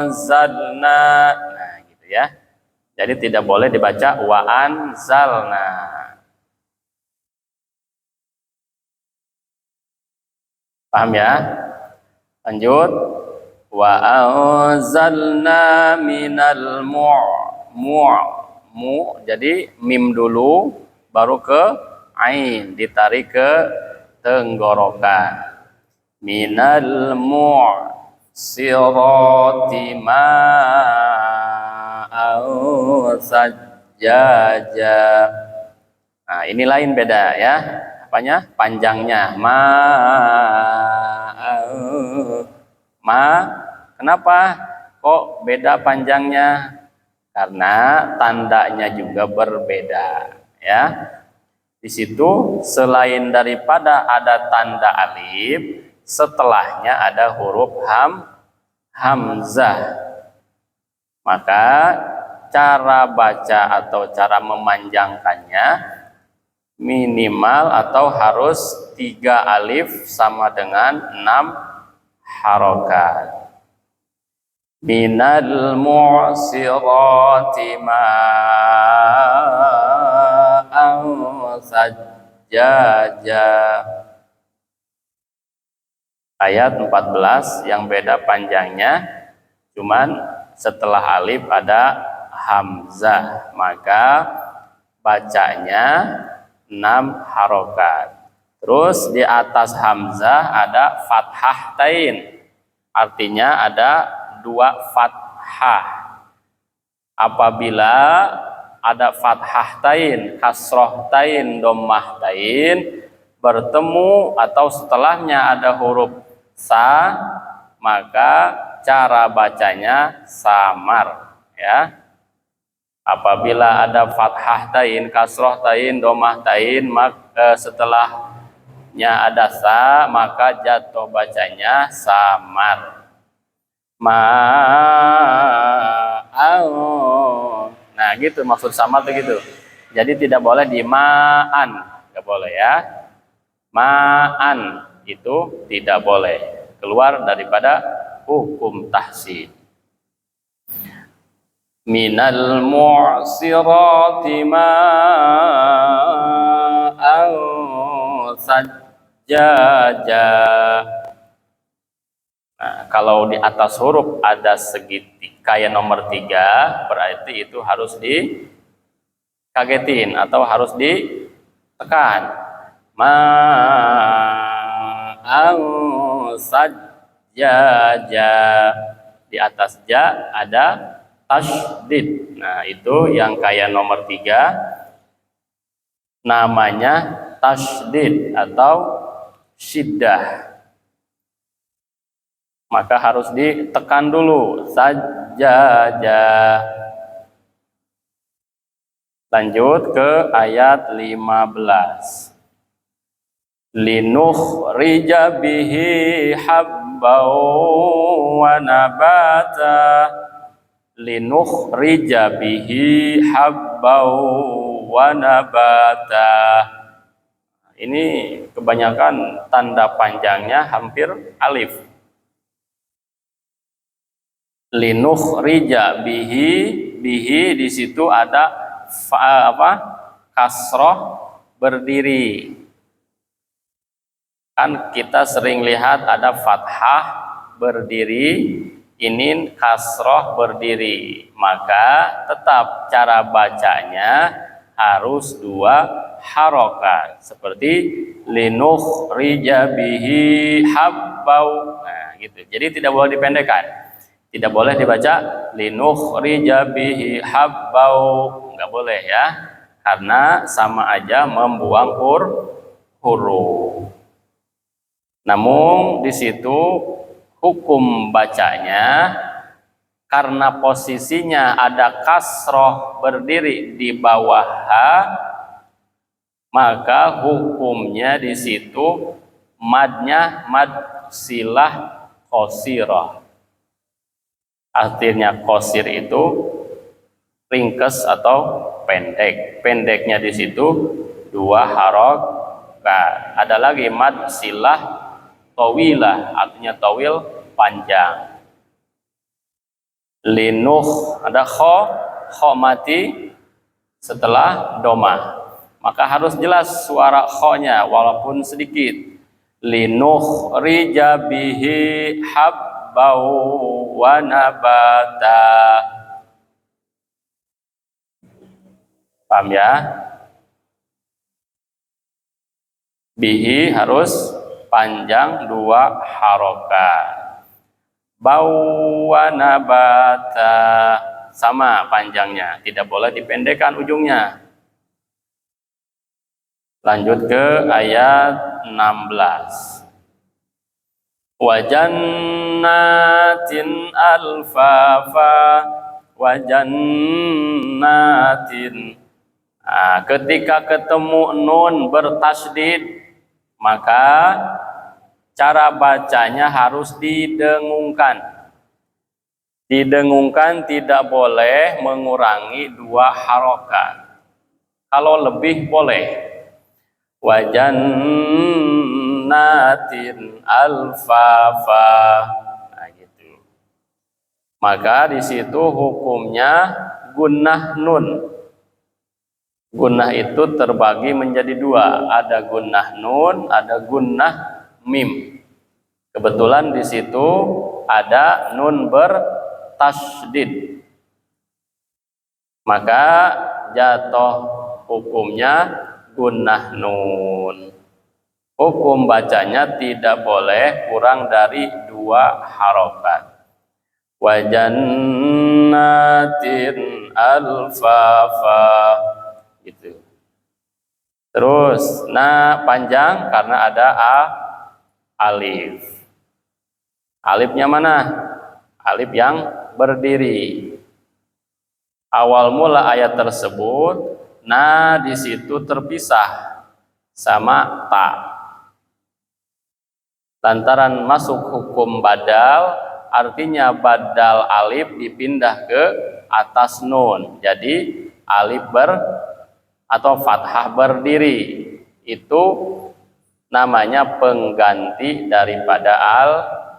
anzalna. Nah, gitu ya. Jadi tidak boleh dibaca wa anzalna. Paham ya? Lanjut. Wa anzalna minal jadi mim dulu baru ke ain, ditarik ke tenggorokan. Minal mu'sirati ma'an sajjaja. Nah, ini lain beda ya. Apanya? Panjangnya kenapa kok beda panjangnya? Karena tandanya juga berbeda ya. Di situ selain daripada ada tanda alif, setelahnya ada huruf hamzah. Maka cara baca atau cara memanjangkannya minimal atau harus 3 alif sama dengan 6 harokat. Minal mu'sirati ma'an sajjaja. Ayat 14 yang beda panjangnya, cuman setelah alif ada hamzah, maka bacanya 6 harokat. Terus di atas hamzah ada fathah tain, artinya ada 2 fathah. Apabila ada fathah tain, kasroh tain, dommah tain bertemu atau setelahnya ada huruf sa, maka cara bacanya samar, ya. Apabila ada fathah tain, kasroh tain, dommah tain, maka setelahnya ada sa, maka jatuh bacanya samar. Nah gitu maksud samar tuh gitu. Jadi tidak boleh di ma'an, nggak boleh ya. Ma'an itu tidak boleh, keluar daripada hukum tahsin. Minal mu'sirati ma'an sajjaja. Nah, kalau di atas huruf ada segitiga kayak nomor 3, berarti itu harus dikagetin atau harus ditekan. Ma'an sajjaja. Di atas ja ada tasydid. Nah, itu yang kayak nomor 3 namanya tasydid atau syiddah. Maka harus ditekan dulu, sajjaja. Lanjut ke ayat 15. Linukhrija bihi habbaw wa nabata. Linukhrija bihi habbaw wa nabata. Ini kebanyakan tanda panjangnya hampir alif. Linukhrija bihi, bihi di situ ada kasroh berdiri. Kan kita sering lihat ada fathah berdiri, ini kasroh berdiri, maka tetap cara bacanya harus 2 harokat, seperti linukhrija bihi habbau. Nah gitu, jadi tidak boleh dipendekkan, tidak boleh dibaca linukhrija bihi habbau, nggak boleh ya, karena sama aja membuang huruf. Namun di situ hukum bacanya karena posisinya ada kasroh berdiri di bawah ha, maka hukumnya di situ madnya mad silah qasirah. Artinya qasir itu ringkes atau pendek. Pendeknya di situ 2 harokat. Ada lagi mad silah tawilah, artinya tawil panjang. Linuh ada kho mati setelah doma, maka harus jelas suara kho-nya walaupun sedikit. Linuh rija bihi habbau wa nabata. Paham ya? Bihi harus panjang 2 harokat. Bau wa nabata sama panjangnya, tidak boleh dipendekkan ujungnya. Lanjut ke ayat 16. Wa jannatin alfafa wa jannatin. Nah, ketika ketemu nun bertasydid, maka cara bacanya harus didengungkan. Didengungkan, tidak boleh mengurangi 2 harokat. Kalau lebih boleh. wa jannatin alfafa. Nah, gitu. Maka di situ hukumnya gunnah nun. Gunnah itu terbagi menjadi dua, ada gunnah nun, ada gunnah mim. Kebetulan di situ ada nun bertasydid. Maka jatuh hukumnya gunnah nun. Hukum bacanya tidak boleh kurang dari 2 harokat. Wa jannatin alfafa, gitu. Terus panjang karena ada alif. Alifnya mana? Alif yang berdiri. Awal mula ayat tersebut di situ terpisah sama ta. Lantaran masuk hukum badal, artinya badal alif dipindah ke atas nun. Jadi alif atau fathah berdiri itu namanya pengganti daripada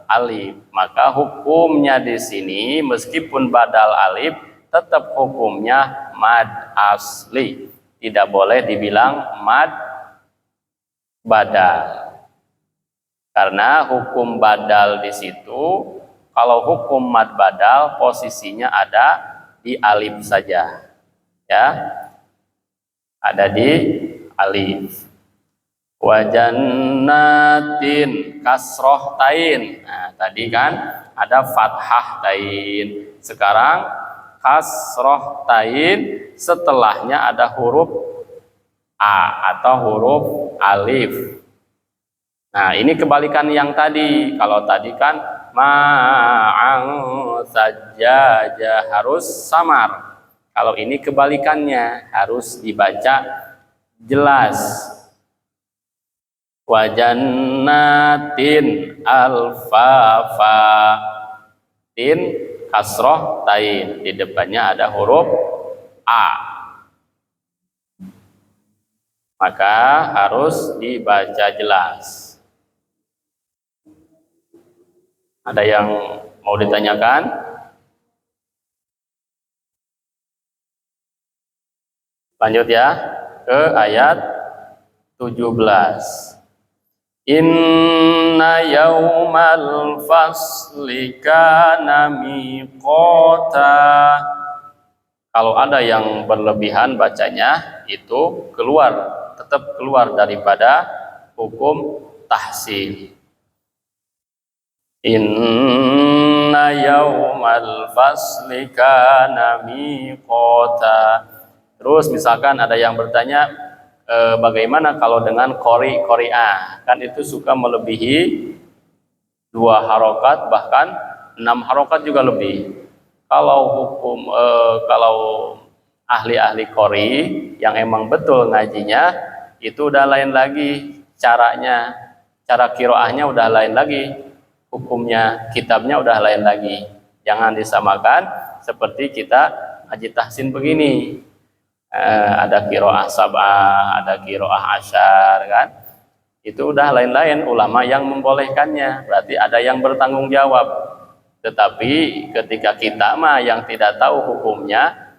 alif. Maka hukumnya di sini meskipun badal alif tetap hukumnya mad asli. Tidak boleh dibilang mad badal. Karena hukum badal di situ, kalau hukum mad badal posisinya ada di alif saja. Ya. Ada di alif. Wa jannatin kasroh tain. Nah, tadi kan ada fathah tain. Sekarang kasroh tain, setelahnya ada huruf a atau huruf alif. Nah, ini kebalikan yang tadi. Kalau tadi kan ma'ang sajjaja harus samar. Kalau ini kebalikannya, harus dibaca jelas. Wa jannatin alfafa. Tin kasroh tain. Di depannya ada huruf a. Maka harus dibaca jelas. Ada yang mau ditanyakan? Lanjut ya ke ayat 17. Inna yaumal fasli kana miqata. Kalau ada yang berlebihan bacanya itu tetap keluar daripada hukum tahsin. Inna yaumal fasli kana miqata. Terus misalkan ada yang bertanya, bagaimana kalau dengan qori'ah? Kan itu suka melebihi 2 harokat, bahkan 6 harokat juga lebih. Kalau ahli-ahli qori yang emang betul ngajinya, itu udah lain lagi caranya. Cara qiraahnya udah lain lagi. Hukumnya, kitabnya udah lain lagi. Jangan disamakan seperti kita ngaji tahsin begini. Ada qiraah sab'ah, ada qiraah asyar, kan? Itu udah lain-lain ulama yang membolehkannya. Berarti ada yang bertanggung jawab. Tetapi ketika kita yang tidak tahu hukumnya,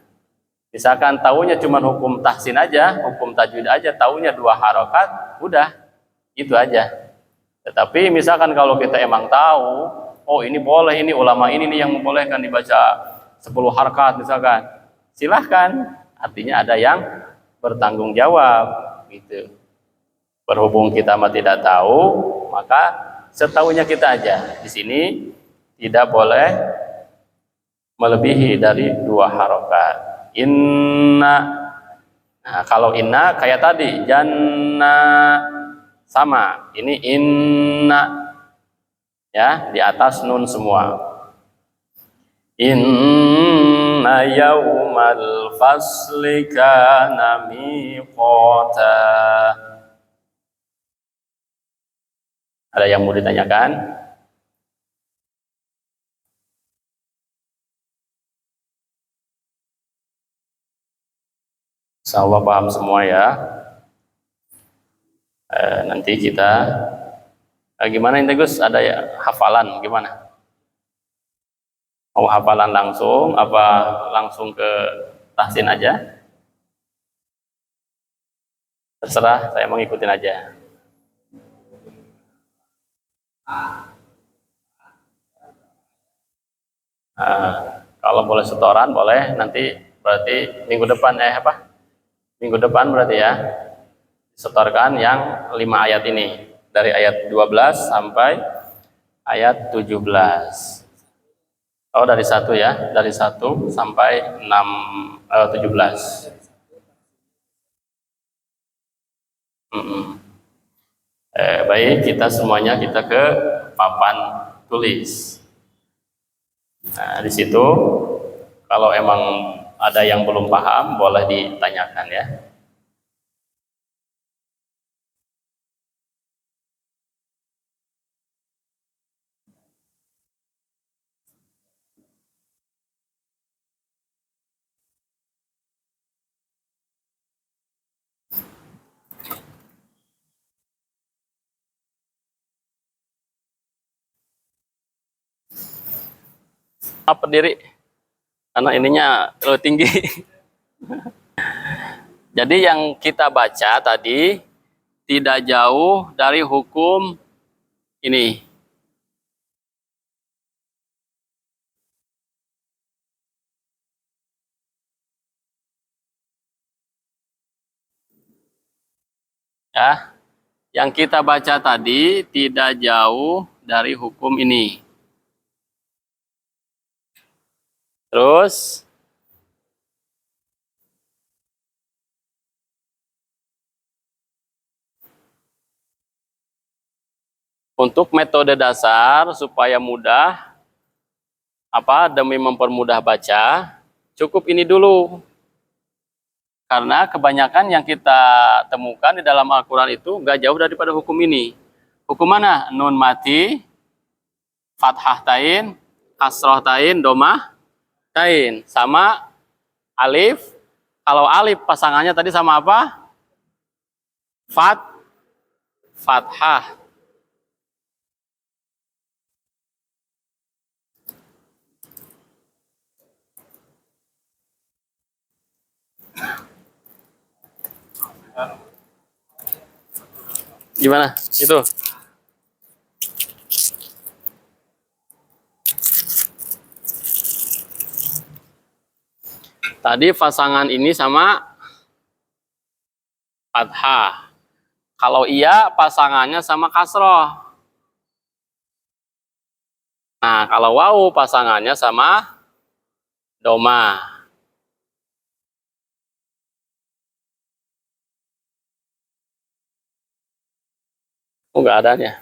misalkan tahunya cuma hukum tahsin aja, hukum tajwid aja, tahunya 2 harokat, udah itu aja. Tetapi misalkan kalau kita emang tahu, oh ini boleh, ini ulama ini nih yang membolehkan dibaca 10 harakat misalkan, silahkan. Artinya ada yang bertanggung jawab, gitu. Berhubung kita tidak tahu, maka setahunya kita aja. Di sini tidak boleh melebihi dari 2 harokat. Inna. Nah, kalau inna kayak tadi, janna. Sama, ini inna, ya, di atas nun semua. Inna yaumal fasli kana miqata. Ada yang mau ditanyakan? Insyaallah paham semua ya. Nanti kita gimana ini Gus? Ada ya hafalan gimana? Mau hafalan langsung apa langsung ke tahsin aja? Terserah, saya mau ngikutin aja. Kalau boleh setoran boleh, nanti berarti minggu depan apa? Minggu depan berarti ya setorkan yang 5 ayat ini dari ayat 12 sampai ayat 17. Oh dari 1 ya, dari 1 sampai 17. Baik, kita semuanya kita ke papan tulis. Nah, di situ kalau emang ada yang belum paham boleh ditanyakan ya. Apa diri? Karena ininya terlalu tinggi. Jadi yang kita baca tadi tidak jauh dari hukum ini. Ya, yang kita baca tadi tidak jauh dari hukum ini. Terus untuk metode dasar supaya mudah demi mempermudah baca, cukup ini dulu. Karena kebanyakan yang kita temukan di dalam Al-Quran itu nggak jauh daripada hukum ini. Hukum mana? Nun mati, fathah tain, kasroh tain, domah tain. Sama alif. Kalau alif pasangannya tadi sama apa? Fathah. Gimana? Itu. Tadi pasangan ini sama fathah. Kalau iya pasangannya sama kasroh. Nah, kalau wawu pasangannya sama domah. Oh, nggak ada ya?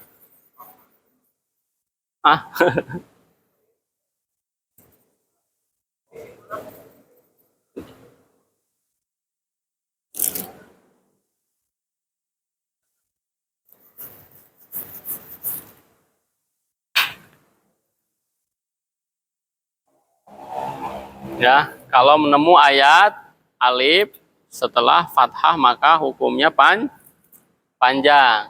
Ya, kalau menemu ayat alif setelah fathah maka hukumnya panjang.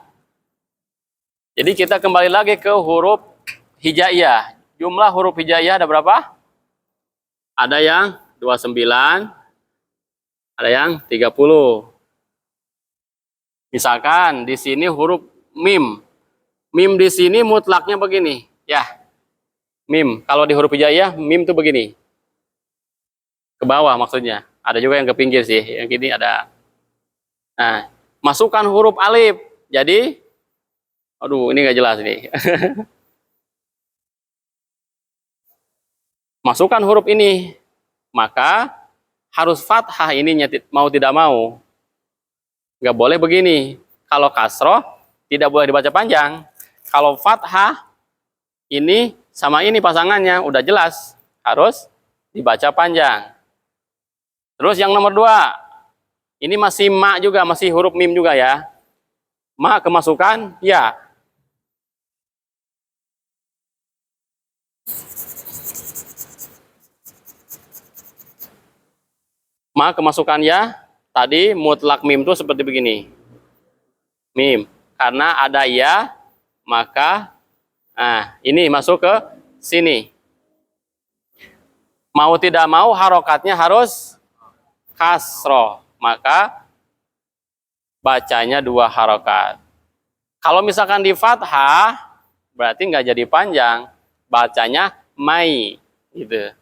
Jadi kita kembali lagi ke huruf hijaiyah. Jumlah huruf hijaiyah ada berapa? Ada yang 29, ada yang 30. Misalkan di sini huruf mim. Mim di sini mutlaknya begini, ya. Mim, kalau di huruf hijaiyah mim itu begini. Ke bawah maksudnya. Ada juga yang ke pinggir sih, yang gini ada. Nah, masukkan huruf alif. Jadi aduh, ini nggak jelas nih. Masukkan huruf ini, maka harus fathah ininya mau tidak mau. Nggak boleh begini. Kalau kasroh tidak boleh dibaca panjang. Kalau fathah ini sama ini pasangannya udah jelas harus dibaca panjang. Terus yang nomor 2, ini masih ma juga, masih huruf mim juga ya. Ma kemasukan ya. Ma kemasukan ya, tadi mutlak mim itu seperti begini. mim. Karena ada ya, maka ini masuk ke sini. Mau tidak mau harokatnya harus kasroh, maka bacanya 2 harokat. Kalau misalkan di fathah, berarti nggak jadi panjang, bacanya mai, gitu.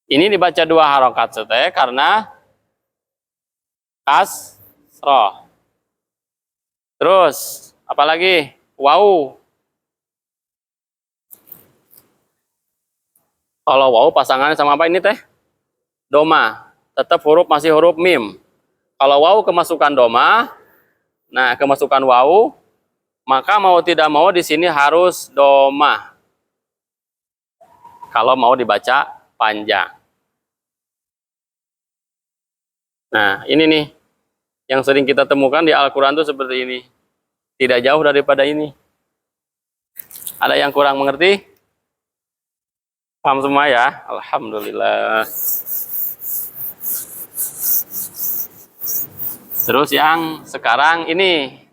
Ini dibaca 2 harokat setelah karena kasroh. Terus, apalagi? Wow. Kalau wow pasangannya sama apa ini teh? Doma. Tetap masih huruf mim. Kalau wow kemasukan doma, nah kemasukan wow, maka mau tidak mau di sini harus doma. Kalau mau dibaca panjang. Nah, ini nih yang sering kita temukan di Al-Qur'an itu seperti ini. Tidak jauh daripada ini. Ada yang kurang mengerti? Paham semua ya? Alhamdulillah. Terus yang sekarang ini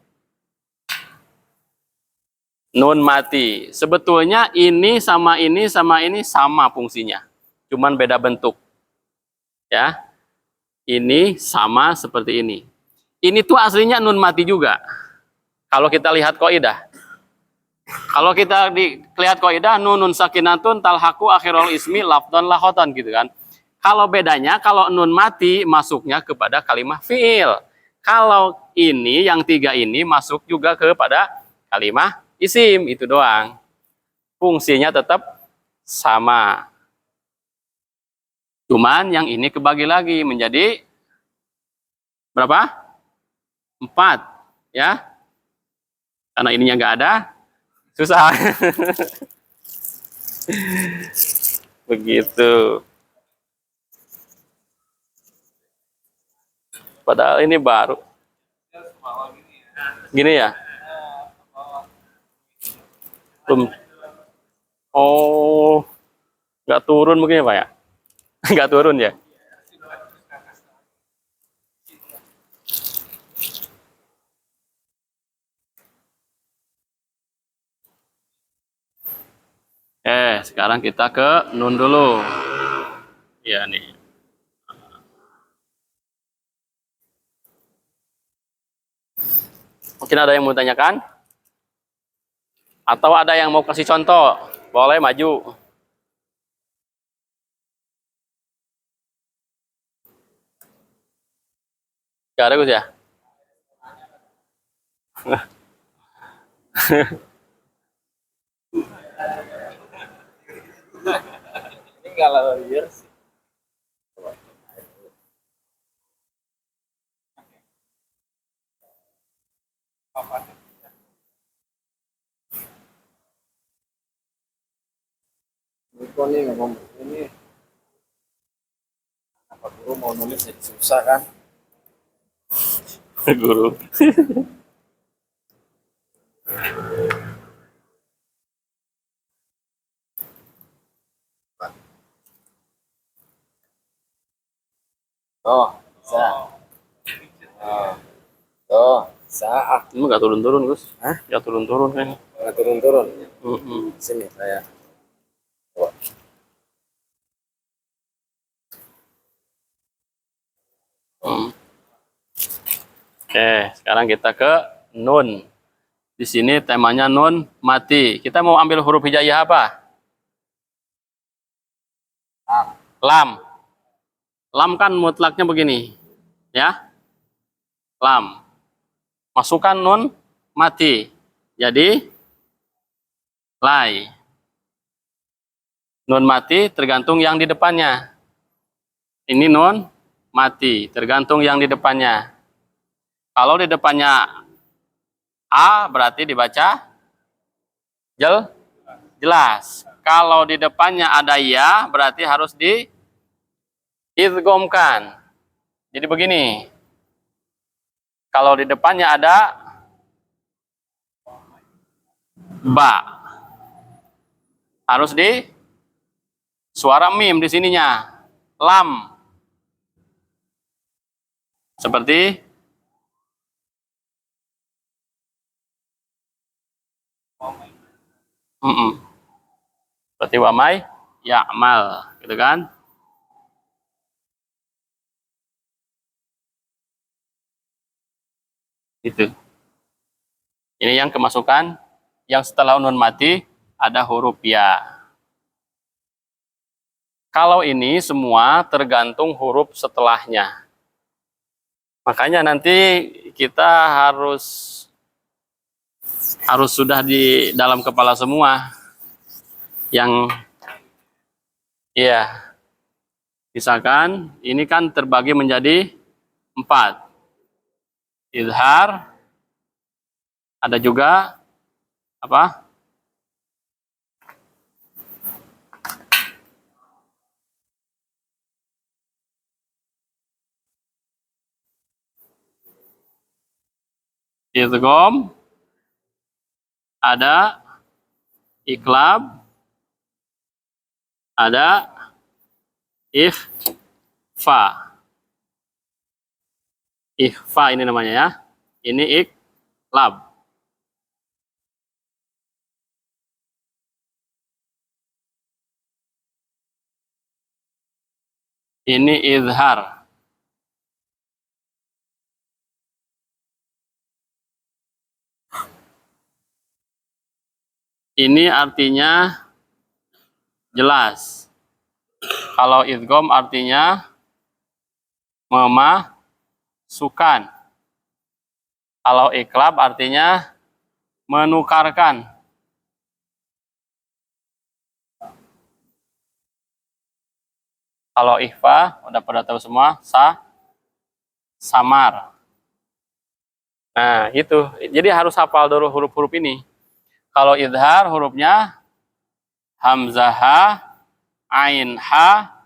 nun mati. Sebetulnya ini sama ini sama ini sama fungsinya. Cuman beda bentuk. Ya. Ini sama seperti ini. Ini tuh aslinya nun mati juga. Kalau kita lihat kaidah. Kalau kita lihat kaidah nunun sakinatun talhaku akhirul ismi lafdhan lahotan gitu kan. Kalau bedanya kalau nun mati masuknya kepada kalimat fiil. Kalau ini yang 3 ini masuk juga kepada kalimat isim, itu doang. Fungsinya tetap sama. Cuman yang ini kebagi lagi menjadi berapa? 4 ya. Karena ininya nggak ada, susah. Begitu. Padahal ini baru. Gini ya? Belum. Oh, nggak turun mungkin ya Pak ya? Nggak turun ya? Sekarang kita ke nun dulu. Ya nih. Mungkin ada yang mau tanyakan? Atau ada yang mau kasih contoh? Boleh maju. Gak ada Gus ya? Ini kalau liar sih. Ini ngomong ini apa guru mau nulis jadi susah kan? Guru. Oh, bisa. Oh, tuh, bisa. Ini nggak turun-turun Gus. Hah? Nggak turun-turun kayaknya. Nggak turun-turun. Mm-mm. Sini saya. Oh. Oke, sekarang kita ke nun. Di sini temanya nun mati. Kita mau ambil huruf hijaiyah apa? Lam. Lam kan mutlaknya begini. Ya. Lam. Masukkan nun mati. Jadi lai. Nun mati tergantung yang di depannya. Ini nun mati, tergantung yang di depannya. Kalau di depannya A berarti dibaca jelas. Kalau di depannya ada ya berarti harus diidghamkan. Jadi begini. Kalau di depannya ada ba, harus di suara mim di sininya. Lam. Seperti Berarti wa may ya'mal, gitu kan? Itu. Ini yang kemasukan yang setelah nun mati ada huruf ya. Kalau ini semua tergantung huruf setelahnya. Makanya nanti kita harus sudah di dalam kepala semua. Yang iya. Misalkan ini kan terbagi menjadi 4. Izhar, ada juga apa? Idgham, ada iqlab, ada ikhfa. Ikhfa ini namanya ya. Ini iqlab. Ini izhar. Ini artinya jelas. Kalau idgham artinya memasukkan. Kalau iqlab artinya menukarkan. Kalau ikhfa, udah pada tahu semua, samar. Nah, itu. Jadi harus hafal dulu huruf-huruf ini. Kalau idhar hurufnya hamzah ha, ain ha,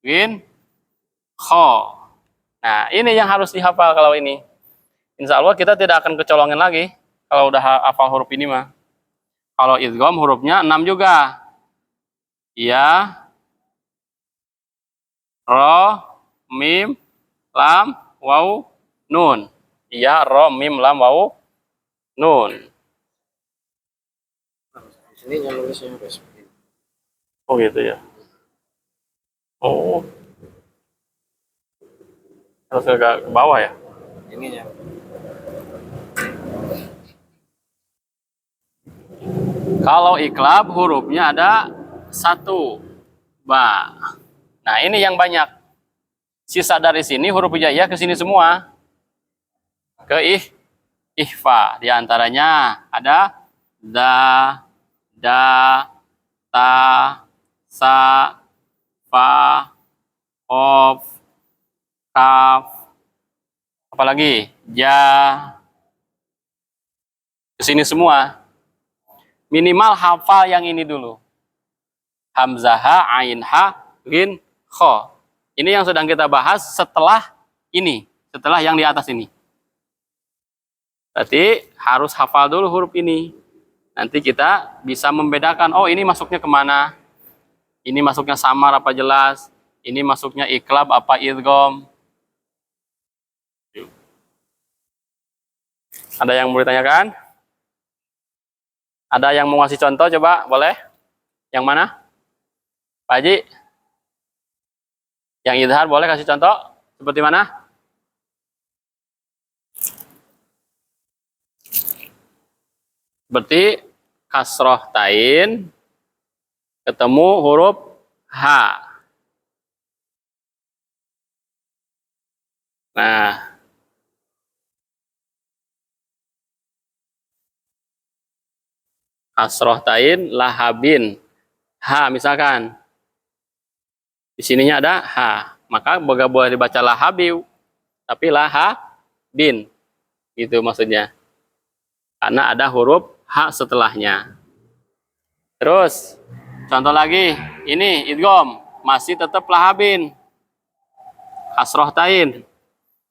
ghin, kho. Nah, ini yang harus dihafal kalau ini. Insya Allah kita tidak akan kecolongan lagi kalau udah hafal huruf ini mah. Kalau idgham hurufnya 6 juga. Ya, ro, mim, lam, waw, nun. Ya, ro, mim, lam, waw, nun. Ini yang nulisnya harus begini. Oh gitu ya. Oh. Harus agak ke bawah ya. Ini yang Kalau iqlab hurufnya ada 1, ba. Nah ini yang banyak. Sisa dari sini huruf hijaiyah ke sini semua. Ke ikhfa. Di antaranya ada da, ta, sa, fa, of, kaf. Apalagi ja. Ke sini semua. Minimal hafal yang ini dulu. Hamzah ha, ain ha, ghin, kho. Ini yang sedang kita bahas setelah ini. Setelah yang di atas ini. Berarti harus hafal dulu huruf ini. Nanti kita bisa membedakan, oh ini masuknya kemana. Ini masuknya samar apa jelas. Ini masuknya iqlab apa idgham. Ada yang mau ditanyakan? Ada yang mau ngasih contoh coba, boleh? Yang mana? Pak Haji? Yang idhar boleh kasih contoh? Seperti mana? Berarti kasroh tain ketemu huruf H. Nah. Kasroh tain lahabin. H misalkan. Di sininya ada H. Maka boleh dibaca lahabiu. Tapi lahabin. Gitu maksudnya. Karena ada huruf H setelahnya. Terus. Contoh lagi. Ini idgham. Masih tetap lahabin. Kasroh tain.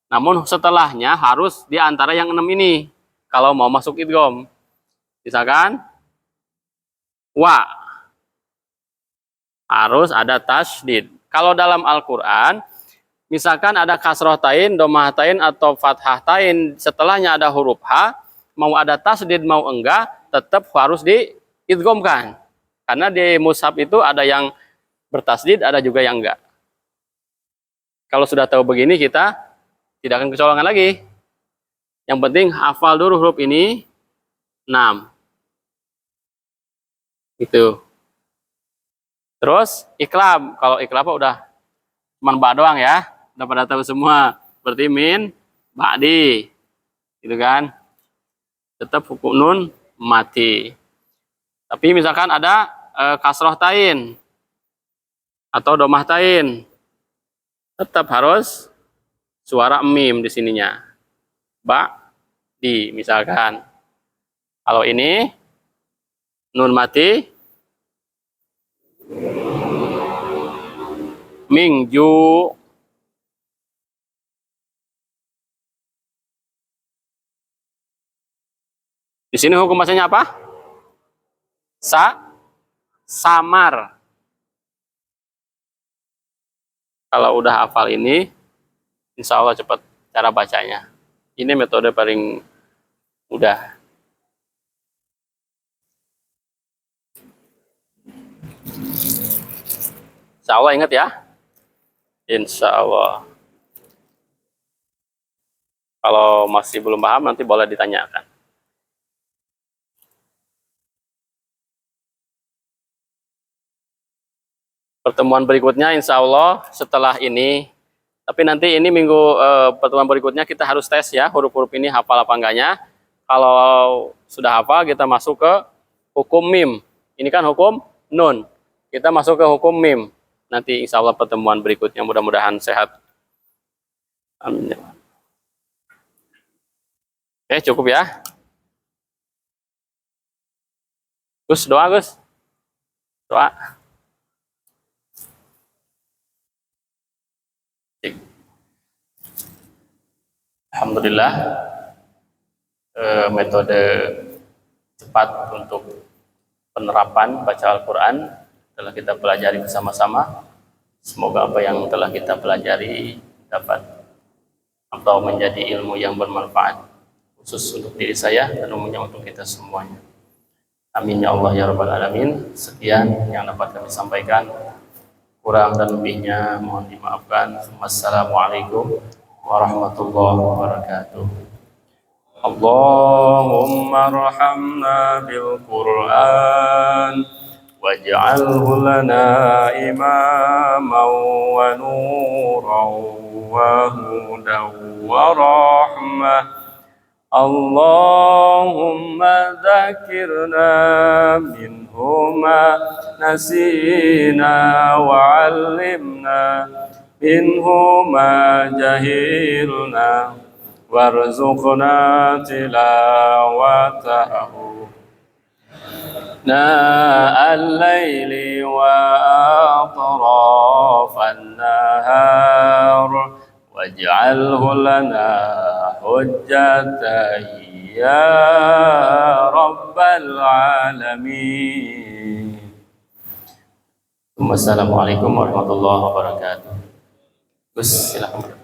Namun setelahnya harus di antara yang 6 ini. Kalau mau masuk idgham. Misalkan. Wa. Harus ada tasydid. Kalau dalam Al-Quran, misalkan ada kasroh tain, domah tain, atau fathah tain, setelahnya ada huruf H, mau ada tasydid mau enggak, tetap harus idghamkan. Karena di mushaf itu ada yang bertasdid, ada juga yang enggak. Kalau sudah tahu begini, kita tidak akan kecolongan lagi. Yang penting hafal dulu huruf ini 6. Itu. Terus iklab. Kalau iklab udah cuman ba doang ya. Udah pada tahu semua. Berarti min, ba'di. Gitu kan. Tetap hukum nun mati. Tapi misalkan ada kasroh tain atau domah tain, tetap harus suara mim di sininya. Ba, di misalkan. Kalau ini nun mati, mingju. Di sini hukum bahasanya apa? Samar. Kalau udah hafal ini, insya Allah cepat cara bacanya. Ini metode paling mudah. Insya Allah ingat ya. Insya Allah. Kalau masih belum paham nanti boleh ditanyakan. Pertemuan berikutnya insya Allah setelah ini. Tapi nanti ini pertemuan berikutnya kita harus tes ya huruf-huruf ini hafal apa enggaknya. Kalau sudah hafal kita masuk ke hukum mim. Ini kan hukum nun. Kita masuk ke hukum mim. Nanti insya Allah pertemuan berikutnya mudah-mudahan sehat. Amin. Oke, cukup ya. Gus, doa Gus. Doa. Alhamdulillah, metode cepat untuk penerapan baca Al-Quran telah kita pelajari bersama-sama. Semoga apa yang telah kita pelajari dapat atau menjadi ilmu yang bermanfaat khusus untuk diri saya dan umumnya untuk kita semuanya. Amin ya Allah ya Rabbal Alamin. Sekian yang dapat kami sampaikan. Kurang dan lebihnya mohon dimaafkan. Wassalamualaikum warahmatullahi wabarakatuh. Allahumma arhamna bil Qur'an waj'alhu lana imaman wa nuran wa hudan wa rahmah. Allahumma dzakirna minhu ma nasina wa 'allimna minhu ma jahilna warzuqna tilawatahu na al-laili wa atrafan nahar waj'alhu lana hujjatan ya rabbal alamin. Wassalamualaikum warahmatullahi wabarakatuh. Gus, silakan.